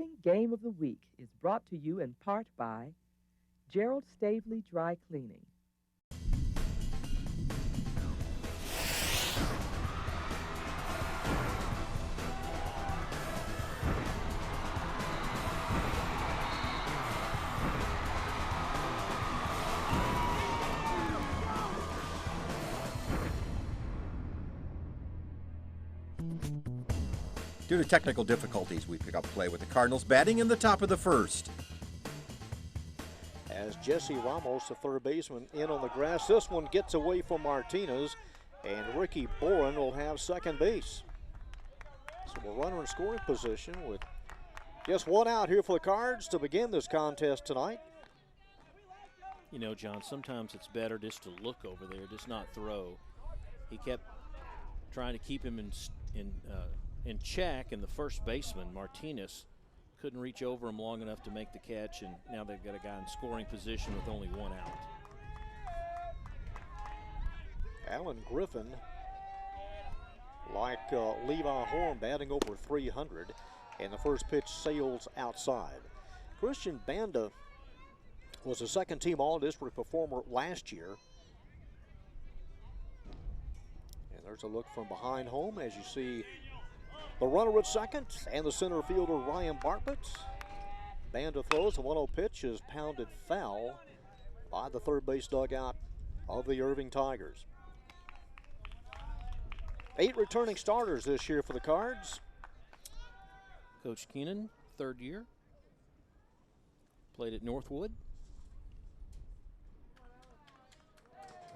Irving Game of the Week is brought to you in part by Gerald Stavely Dry Cleaning. Due to technical difficulties, we pick up play with the Cardinals batting in the top of the first. As Jesse Ramos, the third baseman, in on the grass. This one gets away from Martinez, and Ricky Boren will have second base. So we're runner in scoring position with just one out here for the Cards to begin this contest tonight. You know, John, sometimes it's better just to look over there, just not throw. He kept trying to keep him in check, and the first baseman, Martinez, couldn't reach over him long enough to make the catch, and now they've got a guy in scoring position with only one out. Alan Griffin, like Levi Horn, batting over 300, and the first pitch sails outside. Christian Banda was a second-team All-District performer last year. And there's a look from behind home as you see the runner at second and the center fielder Ryan Bartlett. Banda throws, the 1-0 pitch is pounded foul by the third base dugout of the Irving Tigers. 8 returning starters this year for the Cards. Coach Keenan, third year, played at Northwood.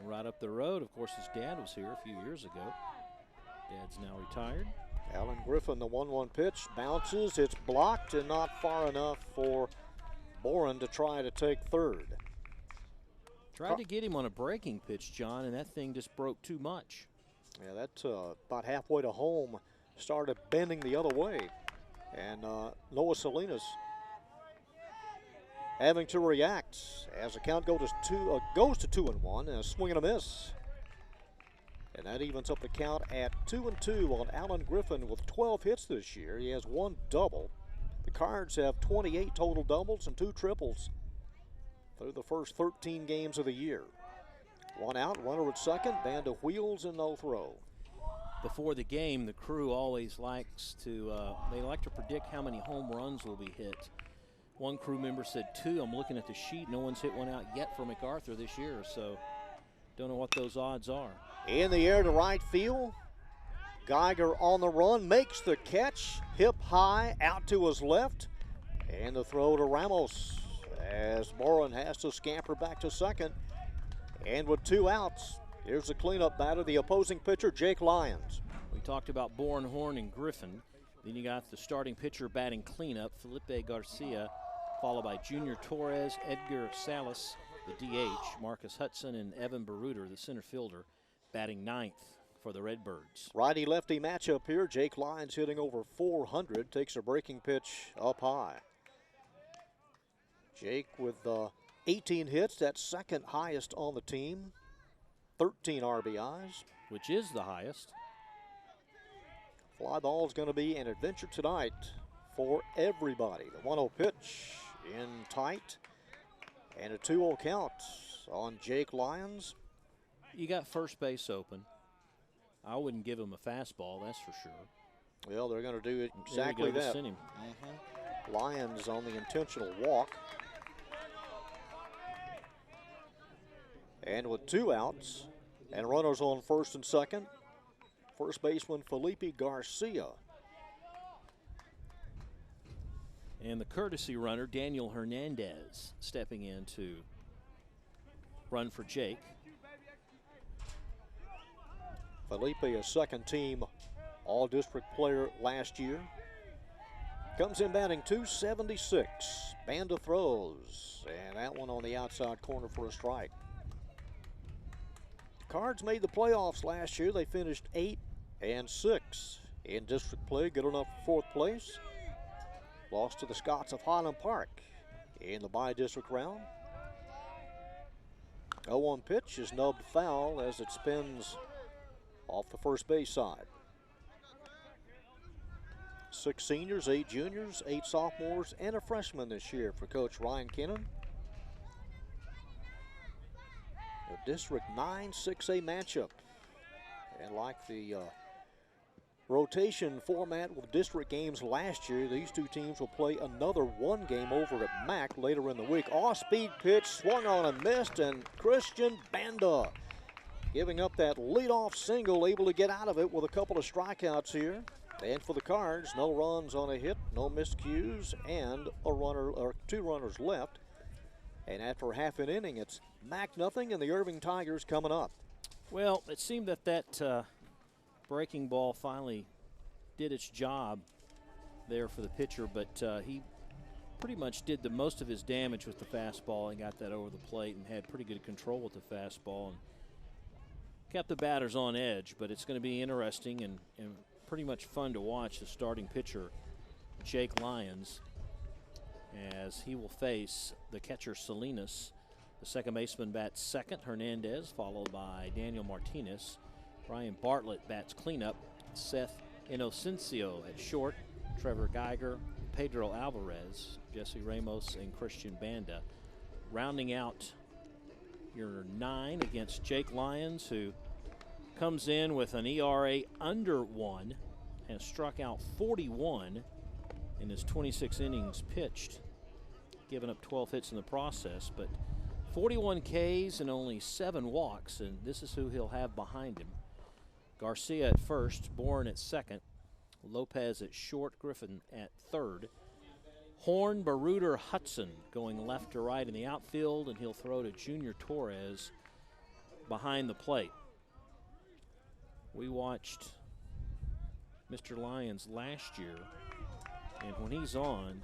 Right up the road, of course, his dad was here a few years ago. Dad's now retired. Alan Griffin, the 1-1 pitch, bounces, it's blocked and not far enough for Boren to try to take third. Tried to get him on a breaking pitch, John, and that thing just broke too much. Yeah, that about halfway to home started bending the other way. And Noah Salinas having to react as the count goes to 2-1, and a swing and a miss. And that evens up the count at 2-2 on Alan Griffin with 12 hits this year. He has 1 double. The Cards have 28 total doubles and 2 triples through the first 13 games of the year. 1 out, runner at second, Banda wheels and no throw. Before the game, the crew always likes to, they like to predict how many home runs will be hit. One crew member said 2. I'm looking at the sheet. No one's hit one out yet for MacArthur this year, so don't know what those odds are. In the air to right field. Geiger on the run, makes the catch, hip high, out to his left. And the throw to Ramos as Boren has to scamper back to second. And with 2 outs, here's the cleanup batter, the opposing pitcher, Jake Lyons. We talked about Boren, Horn, and Griffin. Then you got the starting pitcher batting cleanup, Felipe Garcia, followed by Junior Torres, Edgar Salas, the DH, Marcus Hudson, and Evan Baruter, the center fielder, batting 9th for the Redbirds. Righty-lefty matchup here. Jake Lyons hitting over 400, takes a breaking pitch up high. Jake with 18 hits, that's second highest on the team. 13 RBIs. Which is the highest. Fly ball is going to be an adventure tonight for everybody. The 1-0 pitch in tight. And a 2-0 count on Jake Lyons. You got first base open. I wouldn't give him a fastball, that's for sure. Well, they're going to do exactly that. Send him. Lyons on the intentional walk. And with 2 outs and runners on first and second, first baseman Felipe Garcia. And the courtesy runner, Daniel Hernandez, stepping in to run for Jake. Felipe, a second-team All-District player last year. Comes in batting .276. Banda throws, and that one on the outside corner for a strike. Cards made the playoffs last year. They finished 8-6 in district play, good enough for 4th place. Lost to the Scots of Highland Park in the bi-district round. 0-1 pitch is nubbed foul as it spins off the first base side. 6 seniors, 8 juniors, 8 sophomores, and a freshman this year for Coach Ryan Kennan. A District 9 6A matchup. And like the rotation format with district games last year, these two teams will play another one game over at MAC later in the week. Off-speed pitch, swung on and missed, and Christian Banda giving up that leadoff single, able to get out of it with a couple of strikeouts here. And for the Cards, no runs on a hit, no miscues, and a runner or 2 runners left. And after half an inning, it's MAC nothing and the Irving Tigers coming up. Well, it seemed that breaking ball finally did its job there for the pitcher, but he pretty much did the most of his damage with the fastball and got that over the plate and had pretty good control with the fastball and kept the batters on edge. But it's going to be interesting and pretty much fun to watch the starting pitcher, Jake Lyons, as he will face the catcher Salinas. The second baseman bats second, Hernandez, followed by Daniel Martinez. Brian Bartlett bats cleanup. Seth Inocencio at short. Trevor Geiger, Pedro Alvarez, Jesse Ramos, and Christian Banda. Rounding out your 9 against Jake Lyons, who comes in with an ERA under 1, has struck out 41 in his 26 innings pitched, giving up 12 hits in the process, but 41 Ks and only 7 walks, and this is who he'll have behind him. Garcia at first, Bourne at second, Lopez at short, Griffin at third. Horn, Baruder, Hudson going left to right in the outfield, and he'll throw to Junior Torres behind the plate. We watched Mr. Lyons last year, and when he's on,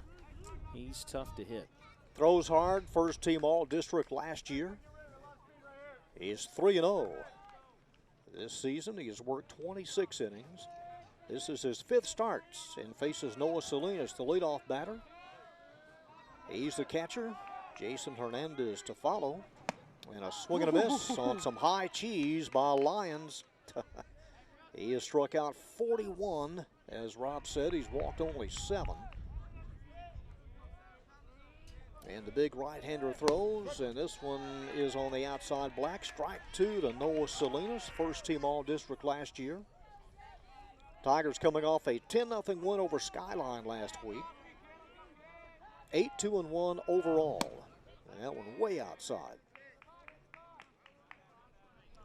he's tough to hit. Throws hard, first team All-District last year. He's 3-0. This season, he has worked 26 innings. This is his 5th start and faces Noah Salinas, the leadoff batter. He's the catcher. Jason Hernandez to follow. And a swing and a miss on some high cheese by Lyons. He has struck out 41. As Rob said, he's walked only 7. And the big right-hander throws, and this one is on the outside black. Strike 2 to Noah Salinas, first team All-District last year. Tigers coming off a 10-0 win over Skyline last week. 8-2-1 overall. And that one way outside.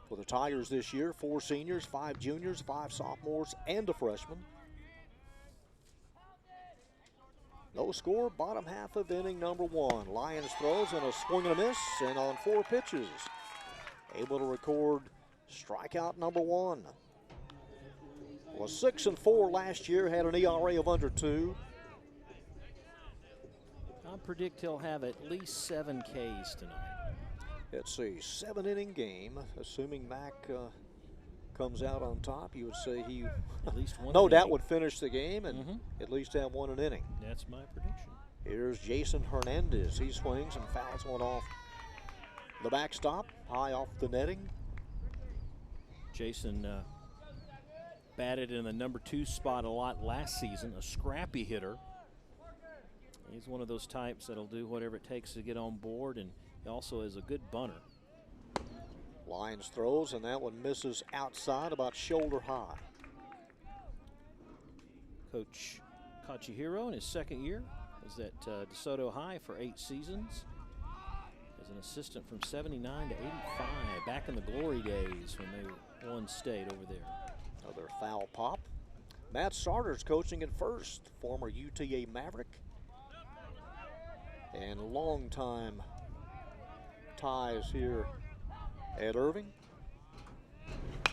For the Tigers this year, 4 seniors, 5 juniors, 5 sophomores, and a freshman. No score, bottom half of inning number 1. Lyons throws and a swing and a miss, and on 4 pitches, able to record strikeout number 1. Was 6-4 last year, had an ERA of under 2. I predict he'll have at least 7 Ks tonight. It's a 7-inning game, assuming Mac comes out on top. You would say he at least one no doubt would finish the game and at least have 1 an inning. That's my prediction. Here's Jason Hernandez. He swings and fouls one off the backstop, high off the netting. Jason batted in the number 2 spot a lot last season, a scrappy hitter. He's one of those types that'll do whatever it takes to get on board, and he also is a good bunter. Lyons throws, and that one misses outside, about shoulder high. Coach Kachihiro in his 2nd year was at DeSoto High for 8 seasons. As an assistant from 79 to 85, back in the glory days when they won state over there. Another foul pop. Matt Sarter's coaching at first, former UTA Maverick. And long-time ties here at Irving.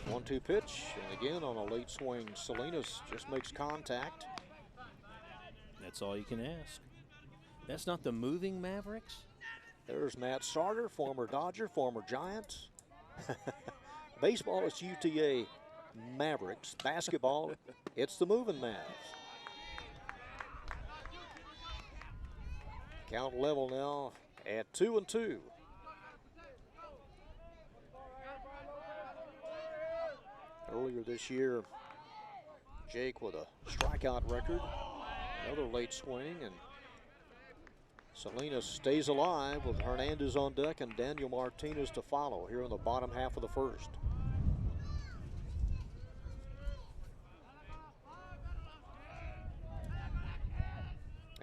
1-2 pitch, and again on a late swing, Salinas just makes contact. That's all you can ask. That's not the moving Mavericks? There's Matt Sarter, former Dodger, former Giants. Baseball is UTA Mavericks. Basketball, it's the moving Mavs. Count level now at 2-2. Earlier this year, Jake with a strikeout record. Another late swing, and Salinas stays alive with Hernandez on deck and Daniel Martinez to follow here in the bottom half of the first.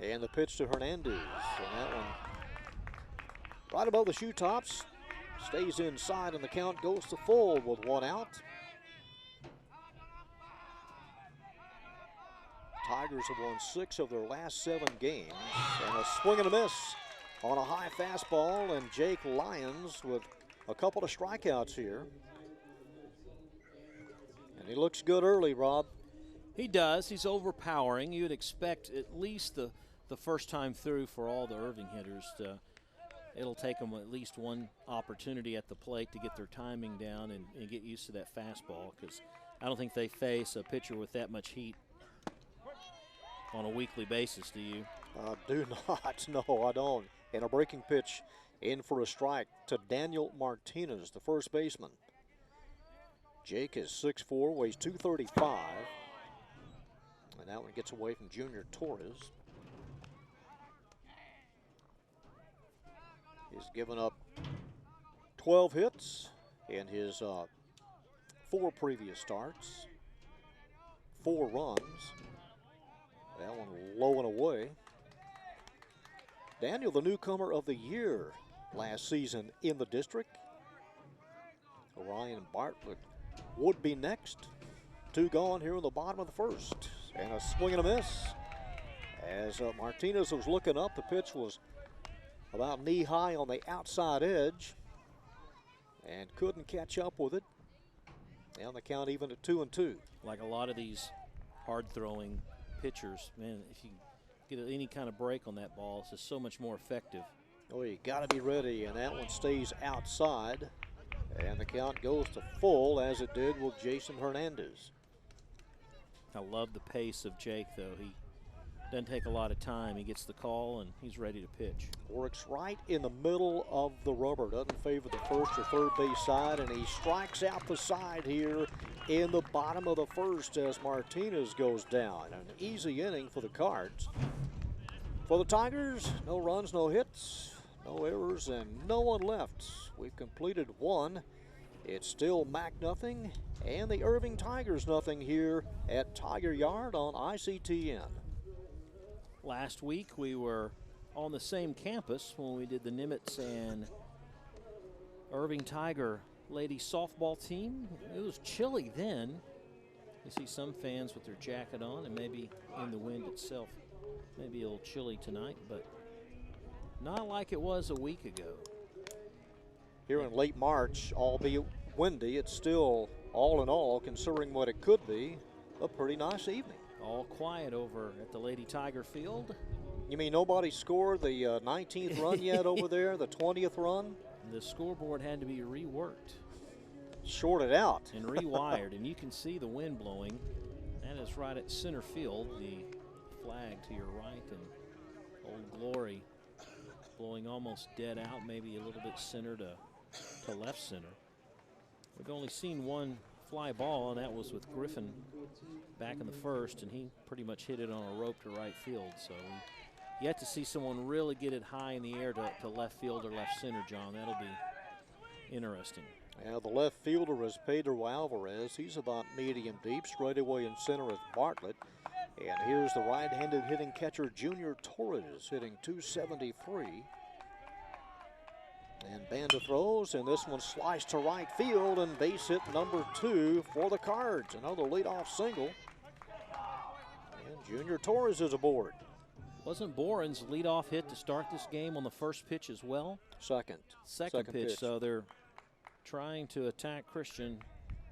And the pitch to Hernandez, and that one right above the shoe tops, stays inside, and the count goes to full with one out. Tigers have won 6 of their last 7 games, and a swing and a miss on a high fastball, and Jake Lyons with a couple of strikeouts here. And he looks good early, Rob. He does. He's overpowering. You would expect at least the first time through for all the Irving hitters it'll take them at least one opportunity at the plate to get their timing down and get used to that fastball, because I don't think they face a pitcher with that much heat on a weekly basis, do you? I do not. No, I don't. And a breaking pitch in for a strike to Daniel Martinez, the first baseman. Jake is 6'4", weighs 235. And that one gets away from Junior Torres. He's given up 12 hits in his 4 previous starts. 4 runs. That one low and away. Daniel, the newcomer of the year last season in the district. Ryan Bartlett would be next. 2 gone here in the bottom of the first. And a swing and a miss. As Martinez was looking up, the pitch was about knee-high on the outside edge and couldn't catch up with it. And the count even at 2-2. Like a lot of these hard-throwing pitchers, man, if you get any kind of break on that ball, it's just so much more effective. Oh, you got to be ready, and that one stays outside. And the count goes to full, as it did with Jason Hernandez. I love the pace of Jake, though. He doesn't take a lot of time. He gets the call, and he's ready to pitch. Works right in the middle of the rubber. Doesn't favor the first or third base side, and he strikes out the side here in the bottom of the first as Martinez goes down. An easy inning for the Cards. For the Tigers, no runs, no hits, no errors, and no one left. We've completed 1. It's still Mac nothing, and the Irving Tigers nothing here at Tiger Yard on ICTN. Last week we were on the same campus when we did the Nimitz and Irving Tiger ladies softball team. It was chilly then. You see some fans with their jacket on, and maybe in the wind itself. Maybe a little chilly tonight, but not like it was a week ago. Here in late March, albeit windy, it's still, all in all, considering what it could be, a pretty nice evening. All quiet over at the Lady Tiger field. You mean nobody scored the 19th run yet over there, the 20th run? The scoreboard had to be reworked. Shorted out. And rewired, and you can see the wind blowing. That is right at center field, the flag to your right, and Old Glory blowing almost dead out, maybe a little bit center to left center. We've only seen one fly ball, and that was with Griffin back in the first, and he pretty much hit it on a rope to right field. So yet to see someone really get it high in the air to left field or left center, John. That'll be interesting. Yeah, the left fielder is Pedro Alvarez. He's about medium deep. Straightaway in center is Bartlett. And here's the right-handed hitting catcher, Junior Torres, hitting .273. And Banda throws, and this one sliced to right field, and base hit number 2 for the Cards. Another leadoff single. And Junior Torres is aboard. Wasn't Boren's leadoff hit to start this game on the first pitch as well? Second pitch. So they're trying to attack Christian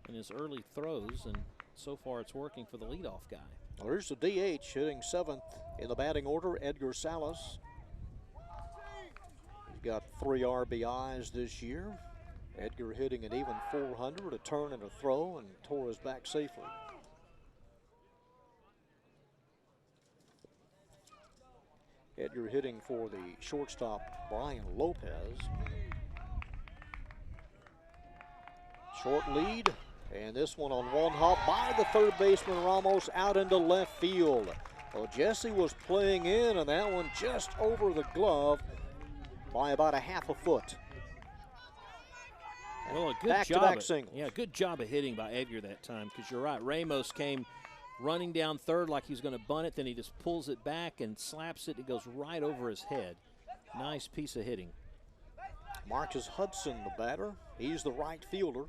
in his early throws, and so far it's working for the leadoff guy. Well, here's the DH hitting 7th in the batting order, Edgar Salas. He's got 3 RBIs this year. Edgar hitting an even .400, a turn and a throw, and Torres back safely. Edgar hitting for the shortstop, Brian Lopez. Short lead, and this one on one hop by the third baseman Ramos out into left field. Well, Jesse was playing in, and that one just over the glove by about a half a foot. Well, a good back-to-back singles. Yeah, good job of hitting by Edgar that time, because you're right. Ramos came running down third like he was going to bunt it, then he just pulls it back and slaps it. It goes right over his head. Nice piece of hitting. Marcus Hudson, the batter. He's the right fielder.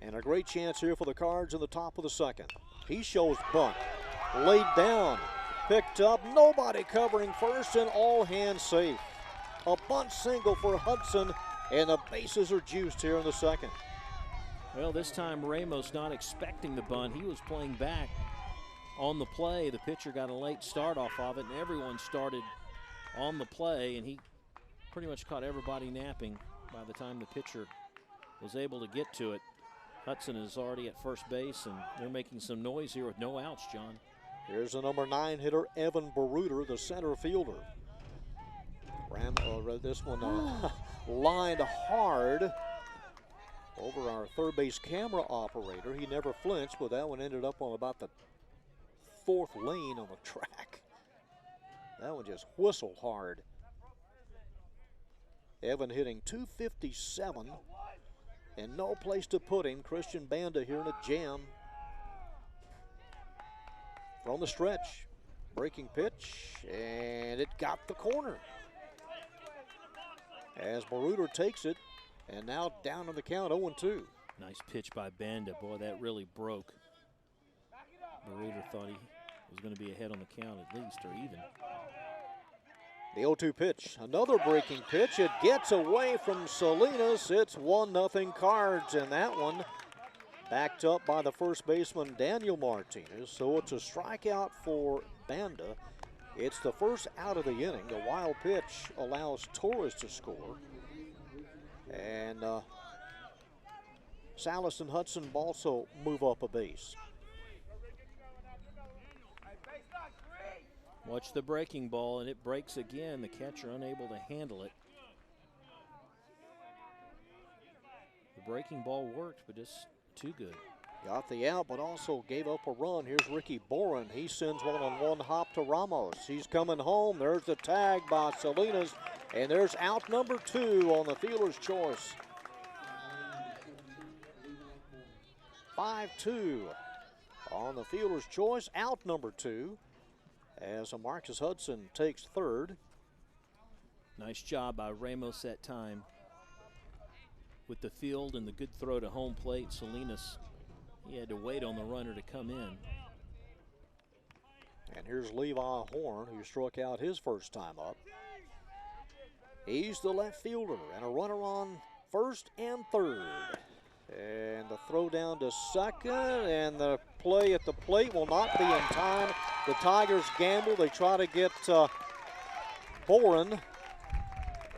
And a great chance here for the Cards in the top of the second. He shows bunt. Laid down. Picked up. Nobody covering first, and all hands safe. A bunt single for Hudson, and the bases are juiced here in the second. Well, this time Ramos not expecting the bunt. He was playing back on the play. The pitcher got a late start off of it, and everyone started on the play, and he pretty much caught everybody napping by the time the pitcher was able to get to it. Hudson is already at first base, and they're making some noise here with no outs, John. Here's the number 9 hitter, Evan Baruder, the center fielder. This one lined hard over our third base camera operator. He never flinched, but that one ended up on about the 4th lane on the track. That one just whistled hard. Evan hitting .257 and no place to put him. Christian Banda here in a jam. From the stretch, breaking pitch, and it got the corner. As Baruder takes it, and now down on the count, 0-2. Nice pitch by Banda. Boy, that really broke. Baruder thought he was going to be ahead on the count at least, or even. The 0-2 pitch, another breaking pitch. It gets away from Salinas. It's 1-0 Cards, and that one backed up by the first baseman, Daniel Martinez. So it's a strikeout for Banda. It's the first out of the inning. The wild pitch allows Torres to score. And Salas and Hudson also move up a base. Watch the breaking ball, and it breaks again. The catcher unable to handle it. The breaking ball worked, but just too good. Got the out, but also gave up a run. Here's Ricky Boren. He sends one on one hop to Ramos. He's coming home. There's the tag by Salinas, and there's out number 2 on the fielder's choice. 5-2 on the fielder's choice. Out number 2 as Marcus Hudson takes third. Nice job by Ramos that time with the field and the good throw to home plate. Salinas, he had to wait on the runner to come in. And here's Levi Horn, who struck out his first time up. He's the left fielder, and a runner on first and third. And the throw down to second, and the play at the plate will not be in time. The Tigers gamble. They try to get Boren,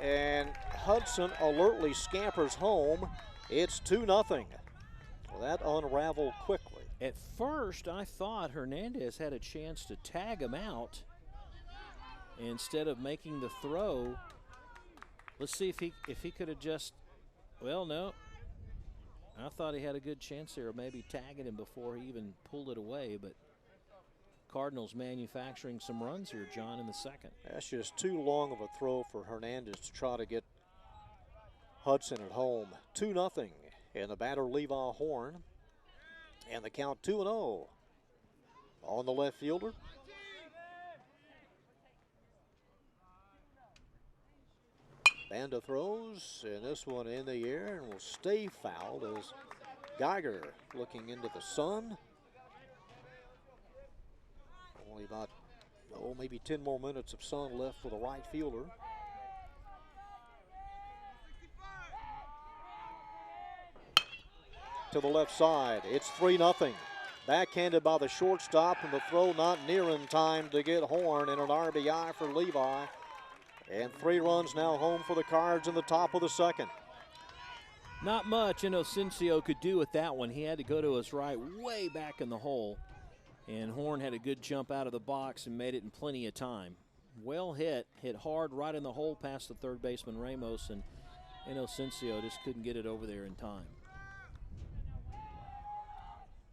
and Hudson alertly scampers home. It's 2-0. Well, that unraveled quickly. At first, I thought Hernandez had a chance to tag him out instead of making the throw. Let's see if he could have just, well, no. I thought he had a good chance there of maybe tagging him before he even pulled it away, but Cardinals manufacturing some runs here, John, in the second. That's just too long of a throw for Hernandez to try to get Hudson at home. 2-0, and the batter Levi Horn, and the count 2-0 on the left fielder. Banda throws, and this one in the air and will stay fouled as Geiger looking into the sun. Only about, maybe 10 more minutes of sun left for the right fielder. To the left side, it's 3-0. Backhanded by the shortstop, and the throw not near in time to get Horn, and an RBI for Levi. And 3 runs now home for the Cards in the top of the second. Not much Inocencio could do with that one. He had to go to his right, way back in the hole. And Horn had a good jump out of the box and made it in plenty of time. Well hit hard right in the hole past the third baseman Ramos, and Inocencio just couldn't get it over there in time.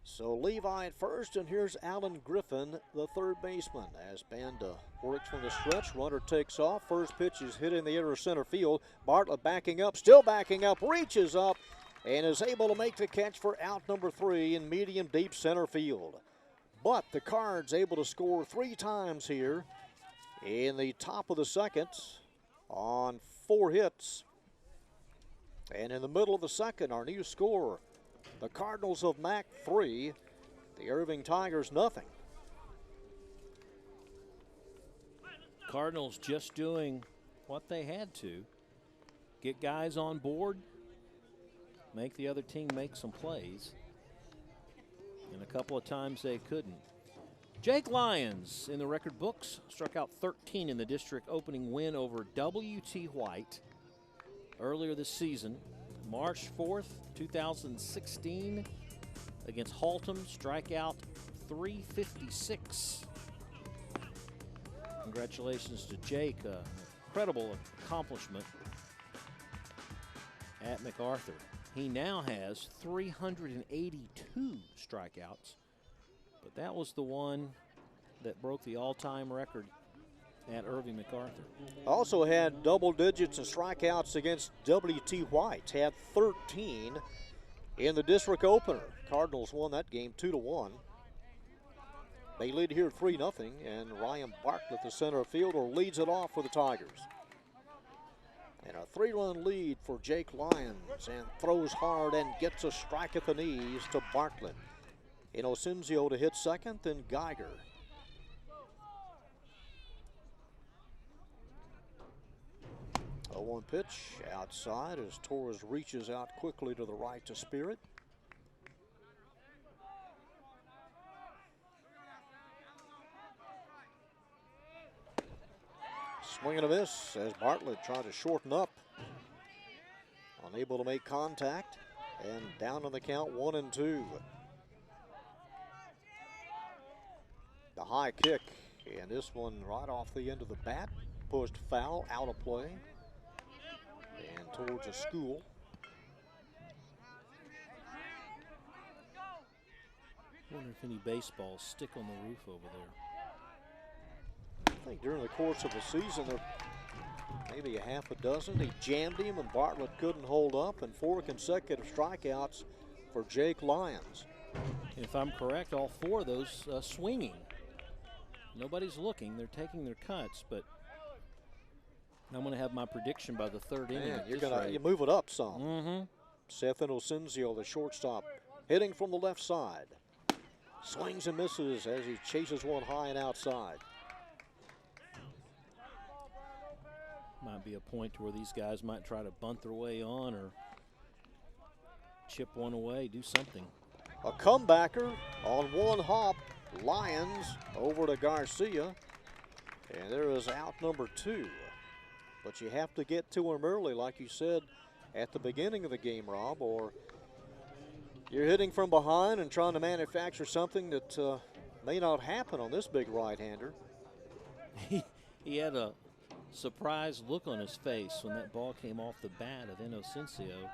So Levi at first, and here's Alan Griffin, the third baseman, as Banda works from the stretch. Runner takes off. First pitch is hit in the inner center field. Bartlett backing up, still backing up, reaches up, and is able to make the catch for out number 3 in medium deep center field. But the Cards able to score 3 times here in the top of the second on 4 hits. And in the middle of the second, our new score, the Cardinals of Mac 3, the Irving Tigers nothing. Cardinals just doing what they had to. Get guys on board, make the other team make some plays. And a couple of times they couldn't. Jake Lyons in the record books struck out 13 in the district opening win over W.T. White earlier this season. March 4th, 2016 against Haltom, strikeout 356. Congratulations to Jake, incredible accomplishment at MacArthur. He now has 382 strikeouts, but that was the one that broke the all-time record at Irving MacArthur. Also had double digits in strikeouts against W.T. White. Had 13 in the district opener. Cardinals won that game 2-1. They lead here 3-0, and Ryan Bartlett, the center fielder, leads it off for the Tigers. And a 3-run lead for Jake Lyons, and throws hard and gets a strike at the knees to Bartlett. Inocencio to hit second, then Geiger. A 1 pitch outside as Torres reaches out quickly to the right to Spirit. Swing and a miss as Bartlett tried to shorten up. Unable to make contact, and down on the count 1-2. The high kick, and this one right off the end of the bat. Pushed foul, out of play, and towards a school. I wonder if any baseballs stick on the roof over there. I think during the course of the season, there maybe a half a dozen. He jammed him, and Bartlett couldn't hold up, and 4 consecutive strikeouts for Jake Lyons. If I'm correct, all 4 of those swinging. Nobody's looking. They're taking their cuts, but I'm going to have my prediction by the 3rd inning. Man, you move it up some. Mm-hmm. Seth Inocencio, the shortstop, hitting from the left side. Swings and misses as he chases one high and outside. Might be a point to where these guys might try to bunt their way on or chip one away, do something. A comebacker on one hop. Lyons over to Garcia. And there is out number 2. But you have to get to him early, like you said at the beginning of the game, Rob, or you're hitting from behind and trying to manufacture something that may not happen on this big right-hander. He had a surprised look on his face when that ball came off the bat of Inocencio.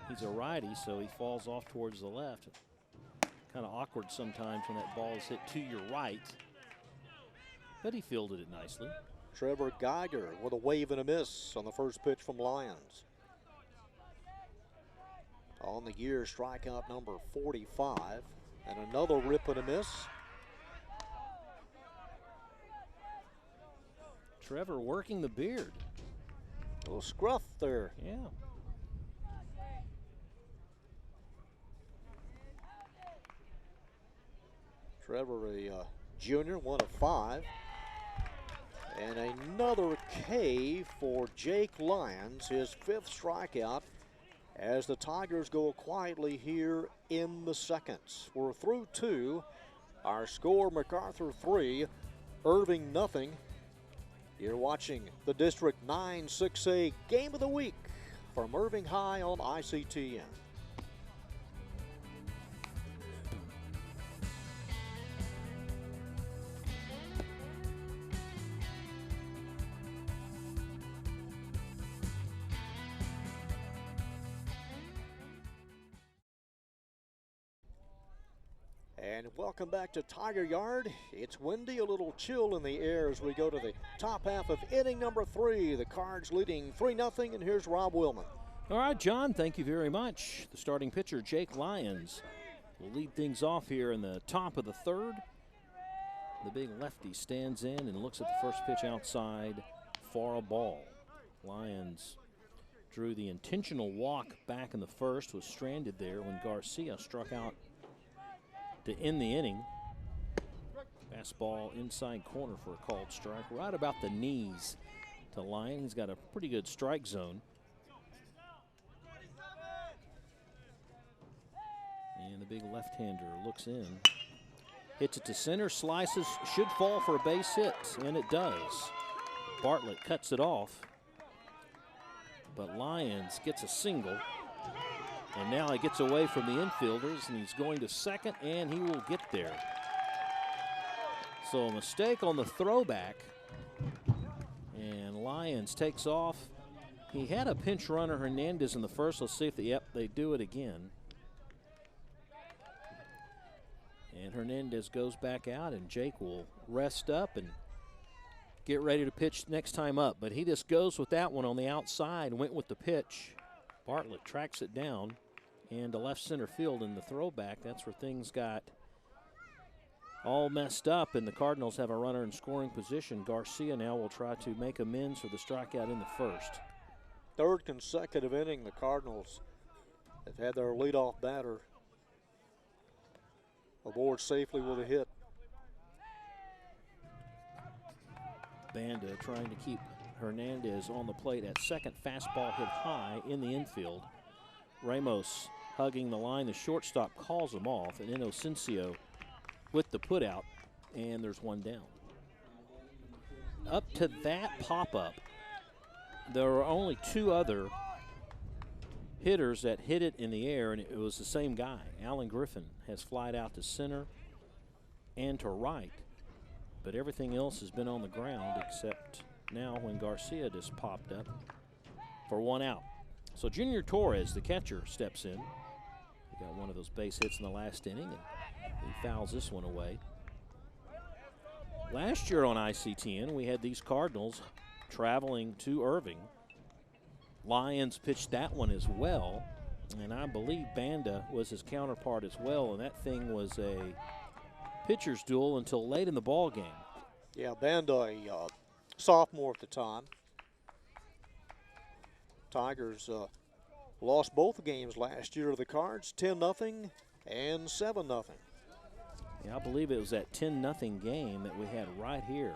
He's a righty, so he falls off towards the left. Kind of awkward sometimes when that ball is hit to your right, but he fielded it nicely. Trevor Geiger with a wave and a miss on the first pitch from Lyons. On the year, strikeout number 45, and another rip and a miss. Trevor working the beard. A little scruff there. Yeah. Trevor, a junior, 1 of 5. And another K for Jake Lyons, his 5th strikeout, as the Tigers go quietly here in the second. We're through 2. Our score, MacArthur 3, Irving nothing. You're watching the District 9-6A Game of the Week from Irving High on ICTN. And welcome back to Tiger Yard. It's windy, a little chill in the air as we go to the top half of inning number 3. The Cards leading 3-0, and here's Rob Willman. All right, John, thank you very much. The starting pitcher, Jake Lyons, will lead things off here in the top of the 3rd. The big lefty stands in and looks at the first pitch outside for a ball. Lyons drew the intentional walk back in the 1st, was stranded there when Garcia struck out to end the inning. Fastball inside corner for a called strike, right about the knees to Lyons. He's got a pretty good strike zone. And the big left-hander looks in. Hits it to center, slices, should fall for a base hit, and it does. Bartlett cuts it off. But Lyons gets a single. And now he gets away from the infielders, and he's going to second, and he will get there. So a mistake on the throwback, and Lyons takes off. He had a pinch runner, Hernandez, in the 1st. Let's see if they do it again. And Hernandez goes back out, and Jake will rest up and get ready to pitch next time up. But he just goes with that one on the outside, went with the pitch. Bartlett tracks it down and to left center field in the throwback. That's where things got all messed up, and the Cardinals have a runner in scoring position. Garcia now will try to make amends for the strikeout in the 1st. 3rd consecutive inning, the Cardinals have had their leadoff batter aboard safely with a hit. Banda trying to keep Hernandez on the plate at second. Fastball hit high in the infield. Ramos hugging the line. The shortstop calls him off, and Inocencio with the putout, and there's one down. Up to that pop-up, there were only 2 other hitters that hit it in the air, and it was the same guy. Alan Griffin has flied out to center and to right, but everything else has been on the ground except now when Garcia just popped up for 1 out. So Junior Torres, the catcher, steps in. He got one of those base hits in the last inning, and he fouls this one away. Last year on ICTN, we had these Cardinals traveling to Irving. Lyons pitched that one as well, and I believe Banda was his counterpart as well, and that thing was a pitcher's duel until late in the ball game. Yeah, Banda, a sophomore at the time. Tigers lost both games last year to the Cards, 10-0 and 7-0. Yeah, I believe it was that 10-0 game that we had right here.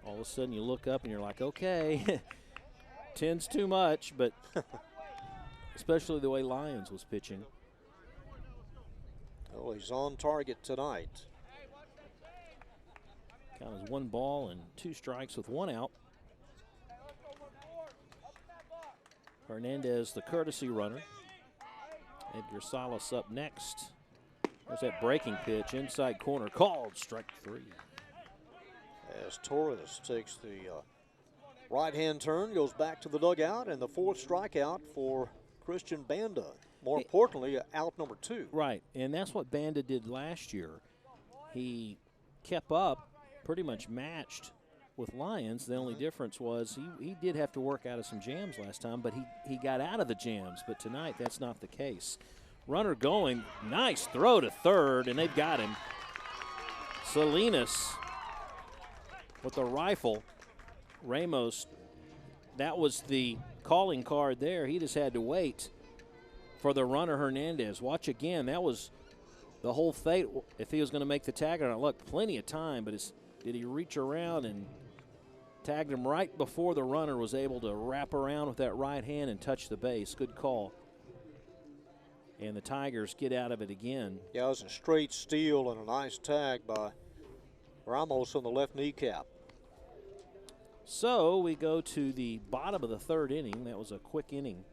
All of a sudden you look up and you're like, okay, 10's too much, but especially the way Lyons was pitching. Oh, he's on target tonight. Count as 1 ball and 2 strikes with 1 out. Hernandez, the courtesy runner. Edgar Salas up next. There's that breaking pitch, inside corner, called strike 3. As Torres takes the right-hand turn, goes back to the dugout, and the 4th strikeout for Christian Banda. More importantly, out number 2. Right, and that's what Banda did last year. He kept up, pretty much matched with Lyons. The only difference was he did have to work out of some jams last time, but he got out of the jams. But tonight, that's not the case. Runner going, nice throw to third, and they've got him. Salinas with the rifle. Ramos, that was the calling card there. He just had to wait for the runner Hernandez. Watch again. That was the whole fate if he was going to make the tag or not. Look, plenty of time, but did he reach around and tagged him right before the runner was able to wrap around with that right hand and touch the base. Good call. And the Tigers get out of it again. Yeah, it was a straight steal and a nice tag by Ramos on the left kneecap. So we go to the bottom of the 3rd inning. That was a quick inning.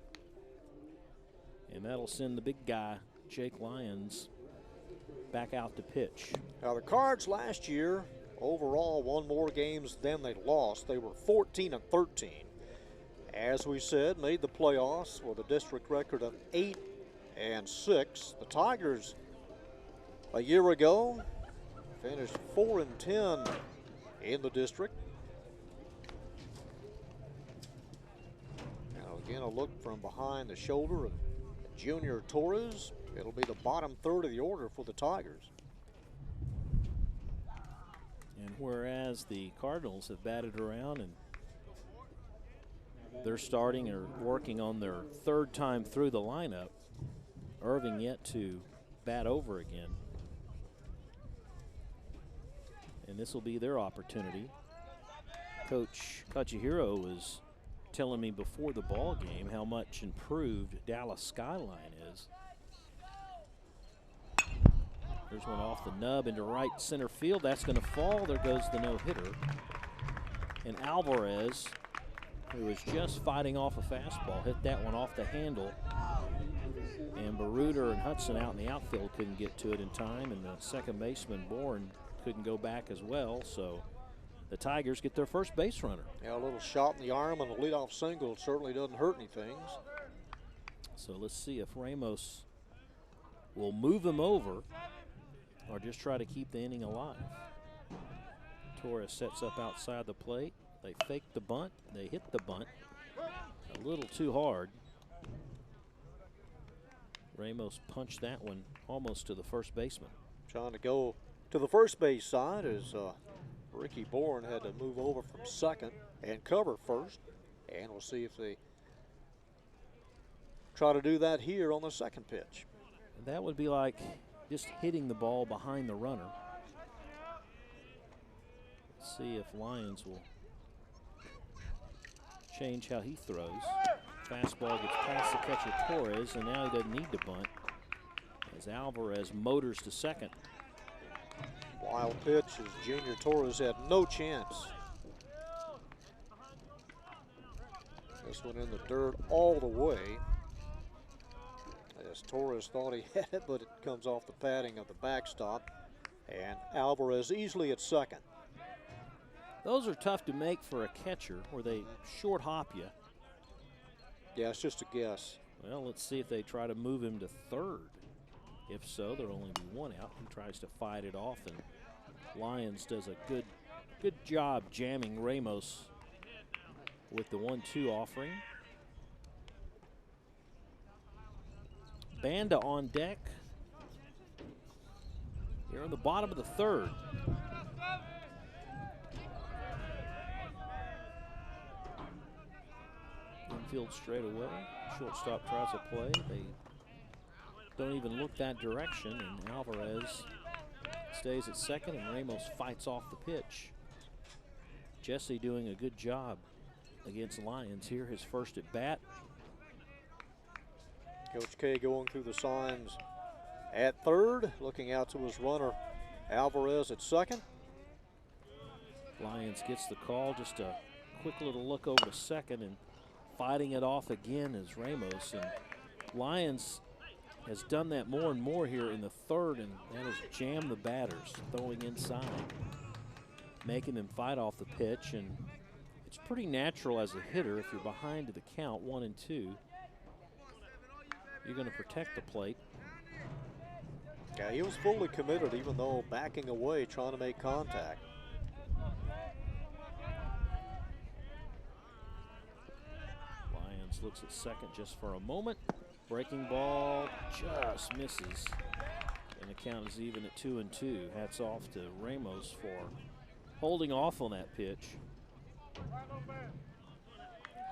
And that'll send the big guy, Jake Lyons, back out to pitch. Now the Cards last year overall won more games than they lost. They were 14-13. As we said, made the playoffs with a district record of 8-6. The Tigers a year ago. Finished 4-10 in the district. Now again, a look from behind the shoulder of Junior Torres. It'll be the bottom third of the order for the Tigers. And whereas the Cardinals have batted around and they're starting or working on their third time through the lineup, Irving yet to bat over again. And this will be their opportunity. Coach Kachihiro was telling me before the ball game how much improved Dallas Skyline is. There's one off the nub into right center field. That's going to fall. There goes the no-hitter. And Alvarez, who was just fighting off a fastball, hit that one off the handle. And Baruder and Hudson out in the outfield couldn't get to it in time, and the second baseman, Bourne, couldn't go back as well. So the Tigers get their first base runner. Yeah, a little shot in the arm and a leadoff single certainly doesn't hurt anything. So let's see if Ramos will move him over or just try to keep the inning alive. Torres sets up outside the plate. They fake the bunt. They hit the bunt a little too hard. Ramos punched that one almost to the first baseman. Trying to go to the first base side as Ricky Bourne had to move over from second and cover first. And we'll see if they try to do that here on the second pitch. That would be like just hitting the ball behind the runner. Let's see if Lyons will change how he throws. Fastball gets past the catcher Torres, and now he doesn't need to bunt as Alvarez motors to second. Wild pitch as Junior Torres had no chance. This one in the dirt all the way. As Torres thought he had it, but it comes off the padding of the backstop. And Alvarez easily at second. Those are tough to make for a catcher where they short hop you. Yeah, it's just a guess. Well, let's see if they try to move him to third. If so, there'll only be one out. He tries to fight it off, and Lyons does a good job jamming Ramos with the 1-2 offering. Banda on deck here in the bottom of the third. Infield straight away. Shortstop tries a play. They don't even look that direction, and Alvarez stays at second, and Ramos fights off the pitch. Jesse doing a good job against Lyons here, his first at bat. Coach K going through the signs at third, looking out to his runner Alvarez at second. Lyons gets the call, just a quick little look over to second, and fighting it off again is Ramos. And Lyons has done that more and more here in the third, and that has jammed the batters, throwing inside, making them fight off the pitch. And it's pretty natural as a hitter, if you're behind to the count 1-2, you're going to protect the plate. Yeah, he was fully committed, even though backing away, trying to make contact. Lyons looks at second just for a moment. Breaking ball just misses, and the count is even at 2-2. Hats off to Ramos for holding off on that pitch.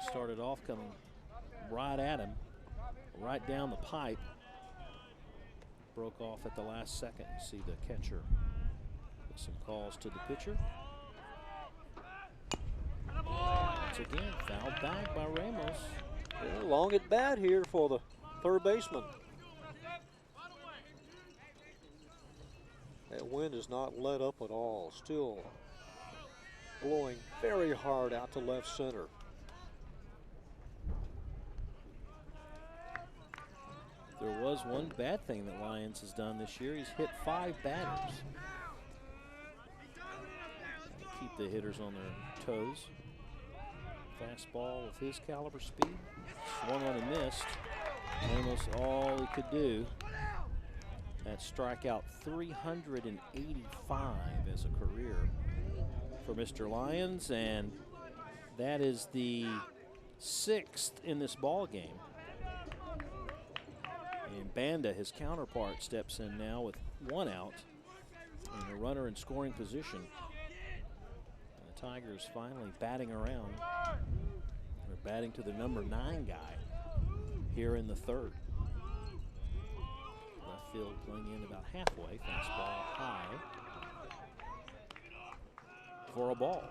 Started off coming right at him, right down the pipe. Broke off at the last second. You see the catcher with some calls to the pitcher. Once again, fouled back by Ramos. Yeah, long at bat here for the third baseman. That wind is not let up at all. Still blowing very hard out to left center. There was one bad thing that Lyons has done this year. He's hit 5 batters. Keep the hitters on their toes. Fastball with his caliber speed. Swung on and missed. Almost all he could do. That strikeout 385 as a career for Mr. Lyons, and that is the 6th in this ball game. And Banda, his counterpart, steps in now with 1 out and a runner in scoring position. The Tigers finally batting around. They're batting to the number 9 guy here in the 3rd. Left field playing in about halfway. Fastball high for a ball.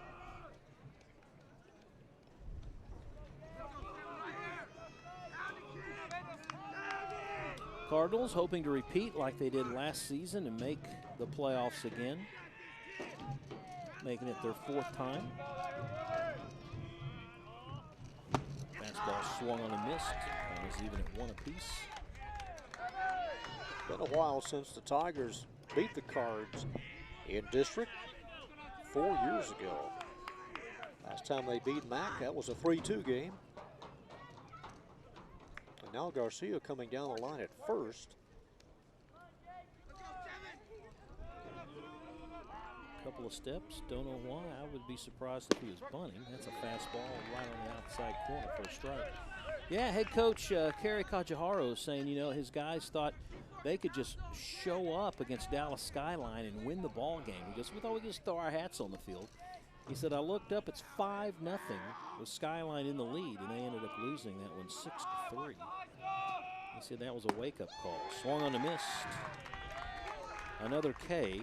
Cardinals hoping to repeat like they did last season and make the playoffs again, making it their 4th time. Fastball swung on and missed. That was even at 1 apiece. Been a while since the Tigers beat the Cards in district 4 years ago. Last time they beat Mac, that was a 3-2 game. And now Garcia coming down the line at first. Couple of steps, don't know why. I would be surprised if he was bunting. That's a fastball right on the outside corner for a strike. Yeah, head coach Kerry Kajiharo saying, you know, his guys thought they could just show up against Dallas Skyline and win the ball game. He goes, we thought we could just throw our hats on the field. He said, I looked up, it's 5-0 with Skyline in the lead, and they ended up losing that one 6-3. He said that was a wake-up call. Swung on a miss. Another K.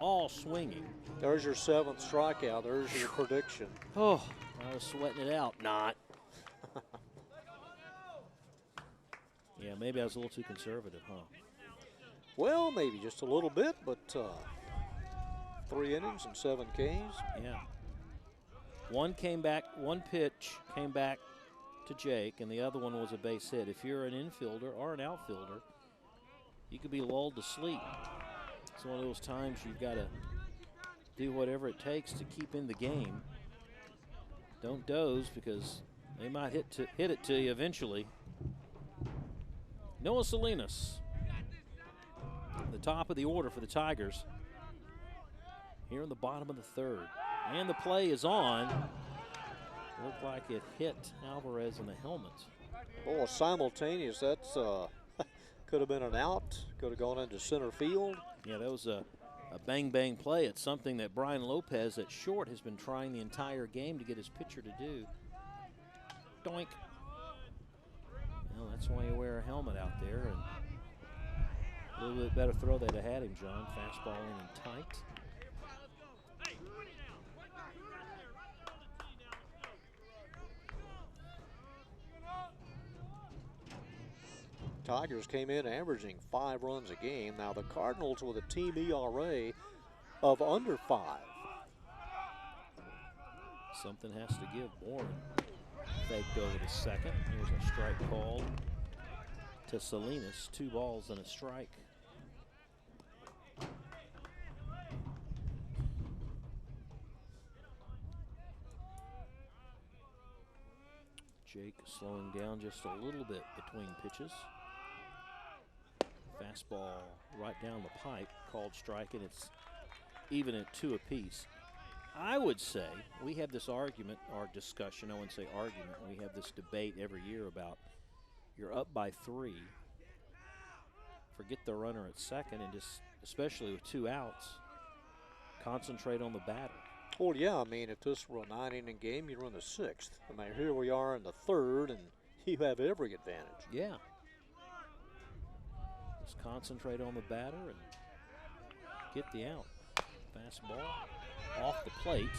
All swinging. There's your 7th strikeout. There's your prediction. Oh, I was sweating it out. Not. Yeah, maybe I was a little too conservative, huh? Well, maybe just a little bit, but 3 innings and 7 Ks. Yeah. One pitch came back to Jake, and the other one was a base hit. If you're an infielder or an outfielder, you could be lulled to sleep. It's one of those times you've got to do whatever it takes to keep in the game. Don't doze because they might hit it to you eventually. Noah Salinas, the top of the order for the Tigers. Here in the bottom of the 3rd. And the play is on. Looked like it hit Alvarez in the helmet. Oh, simultaneous. That's could have been an out. Could have gone into center field. Yeah, that was a bang-bang play. It's something that Brian Lopez at short has been trying the entire game to get his pitcher to do. Doink. Well, that's why you wear a helmet out there. And a little bit better throw they'd have had him, John. Fastball in and tight. Tigers came in averaging 5 runs a game. Now the Cardinals with a team ERA of under 5. Something has to give. Warren faked over to second. Here's a strike called to Salinas. 2 balls and a strike. Jake slowing down just a little bit between pitches. Fastball right down the pipe, called strike, and it's even at 2 apiece. I would say we have this argument or discussion, I wouldn't say argument, we have this debate every year about you're up by 3. Forget the runner at second and just, especially with 2 outs, concentrate on the batter. Well, yeah, I mean, if this were a 9-inning game, you'd run the 6th. I mean, here we are in the 3rd, and you have every advantage. Yeah. Just concentrate on the batter and get the out. Fastball off the plate.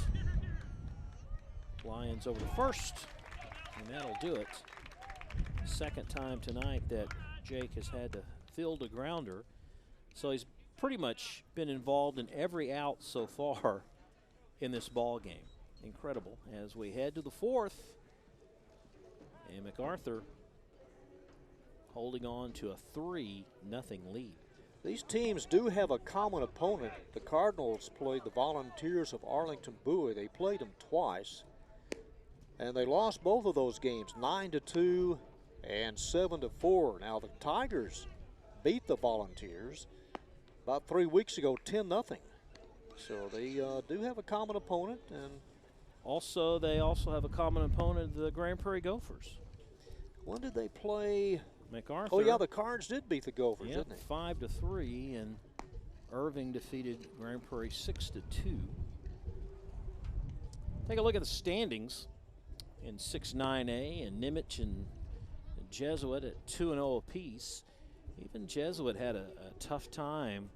Lions over to first, and that'll do it. Second time tonight that Jake has had to field a grounder. So he's pretty much been involved in every out so far in this ball game. Incredible. As we head to the 4th, and MacArthur holding on to a 3-0 lead. These teams do have a common opponent. The Cardinals played the Volunteers of Arlington Bowie. They played them twice, and they lost both of those games, 9-2 and 7-4. Now the Tigers beat the Volunteers about 3 weeks ago, 10-0. So they do have a common opponent, and they also have a common opponent, the Grand Prairie Gophers. when did they play? MacArthur. Oh yeah, the Cards did beat the Gophers, yeah, didn't they? 5-3, and Irving defeated Grand Prairie 6-2. Take a look at the standings in 6-9A, and Nimitz and Jesuit at 2-0 apiece. Even Jesuit had a tough time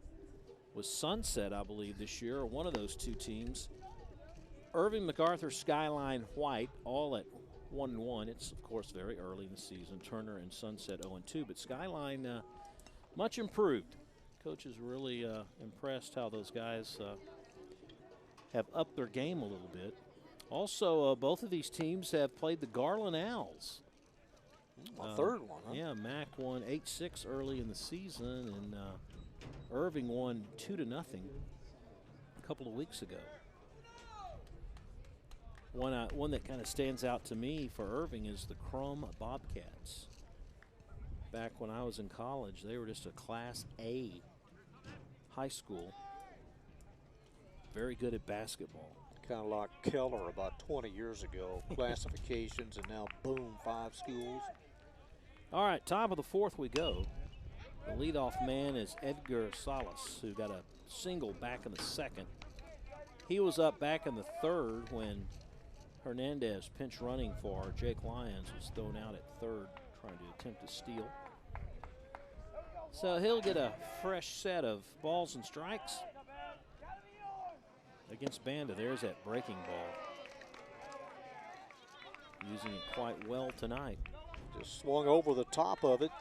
with Sunset, I believe, this year, or one of those two teams. Irving, MacArthur, Skyline, White, all at 1-1. It's, of course, very early in the season. Turner and Sunset 0-2, but Skyline much improved. Coach is really impressed how those guys have upped their game a little bit. Also, both of these teams have played the Garland Owls. A third one, huh? Yeah, Mac won 8-6 early in the season, and Irving won 2-0 a couple of weeks ago. One that kind of stands out to me for Irving is the Crum Bobcats. Back when I was in college, they were just a Class A high school. Very good at basketball. Kind of like Keller about 20 years ago. Classifications, and now, boom, 5 schools. All right, top of the fourth we go. The leadoff man is Edgar Salas, who got a single back in the second. He was up back in the third when Hernandez, pinch running for Jake Lyons, was thrown out at third, trying to attempt to steal. So he'll get a fresh set of balls and strikes against Banda. There's that breaking ball. Using it quite well tonight. Just swung over the top of it.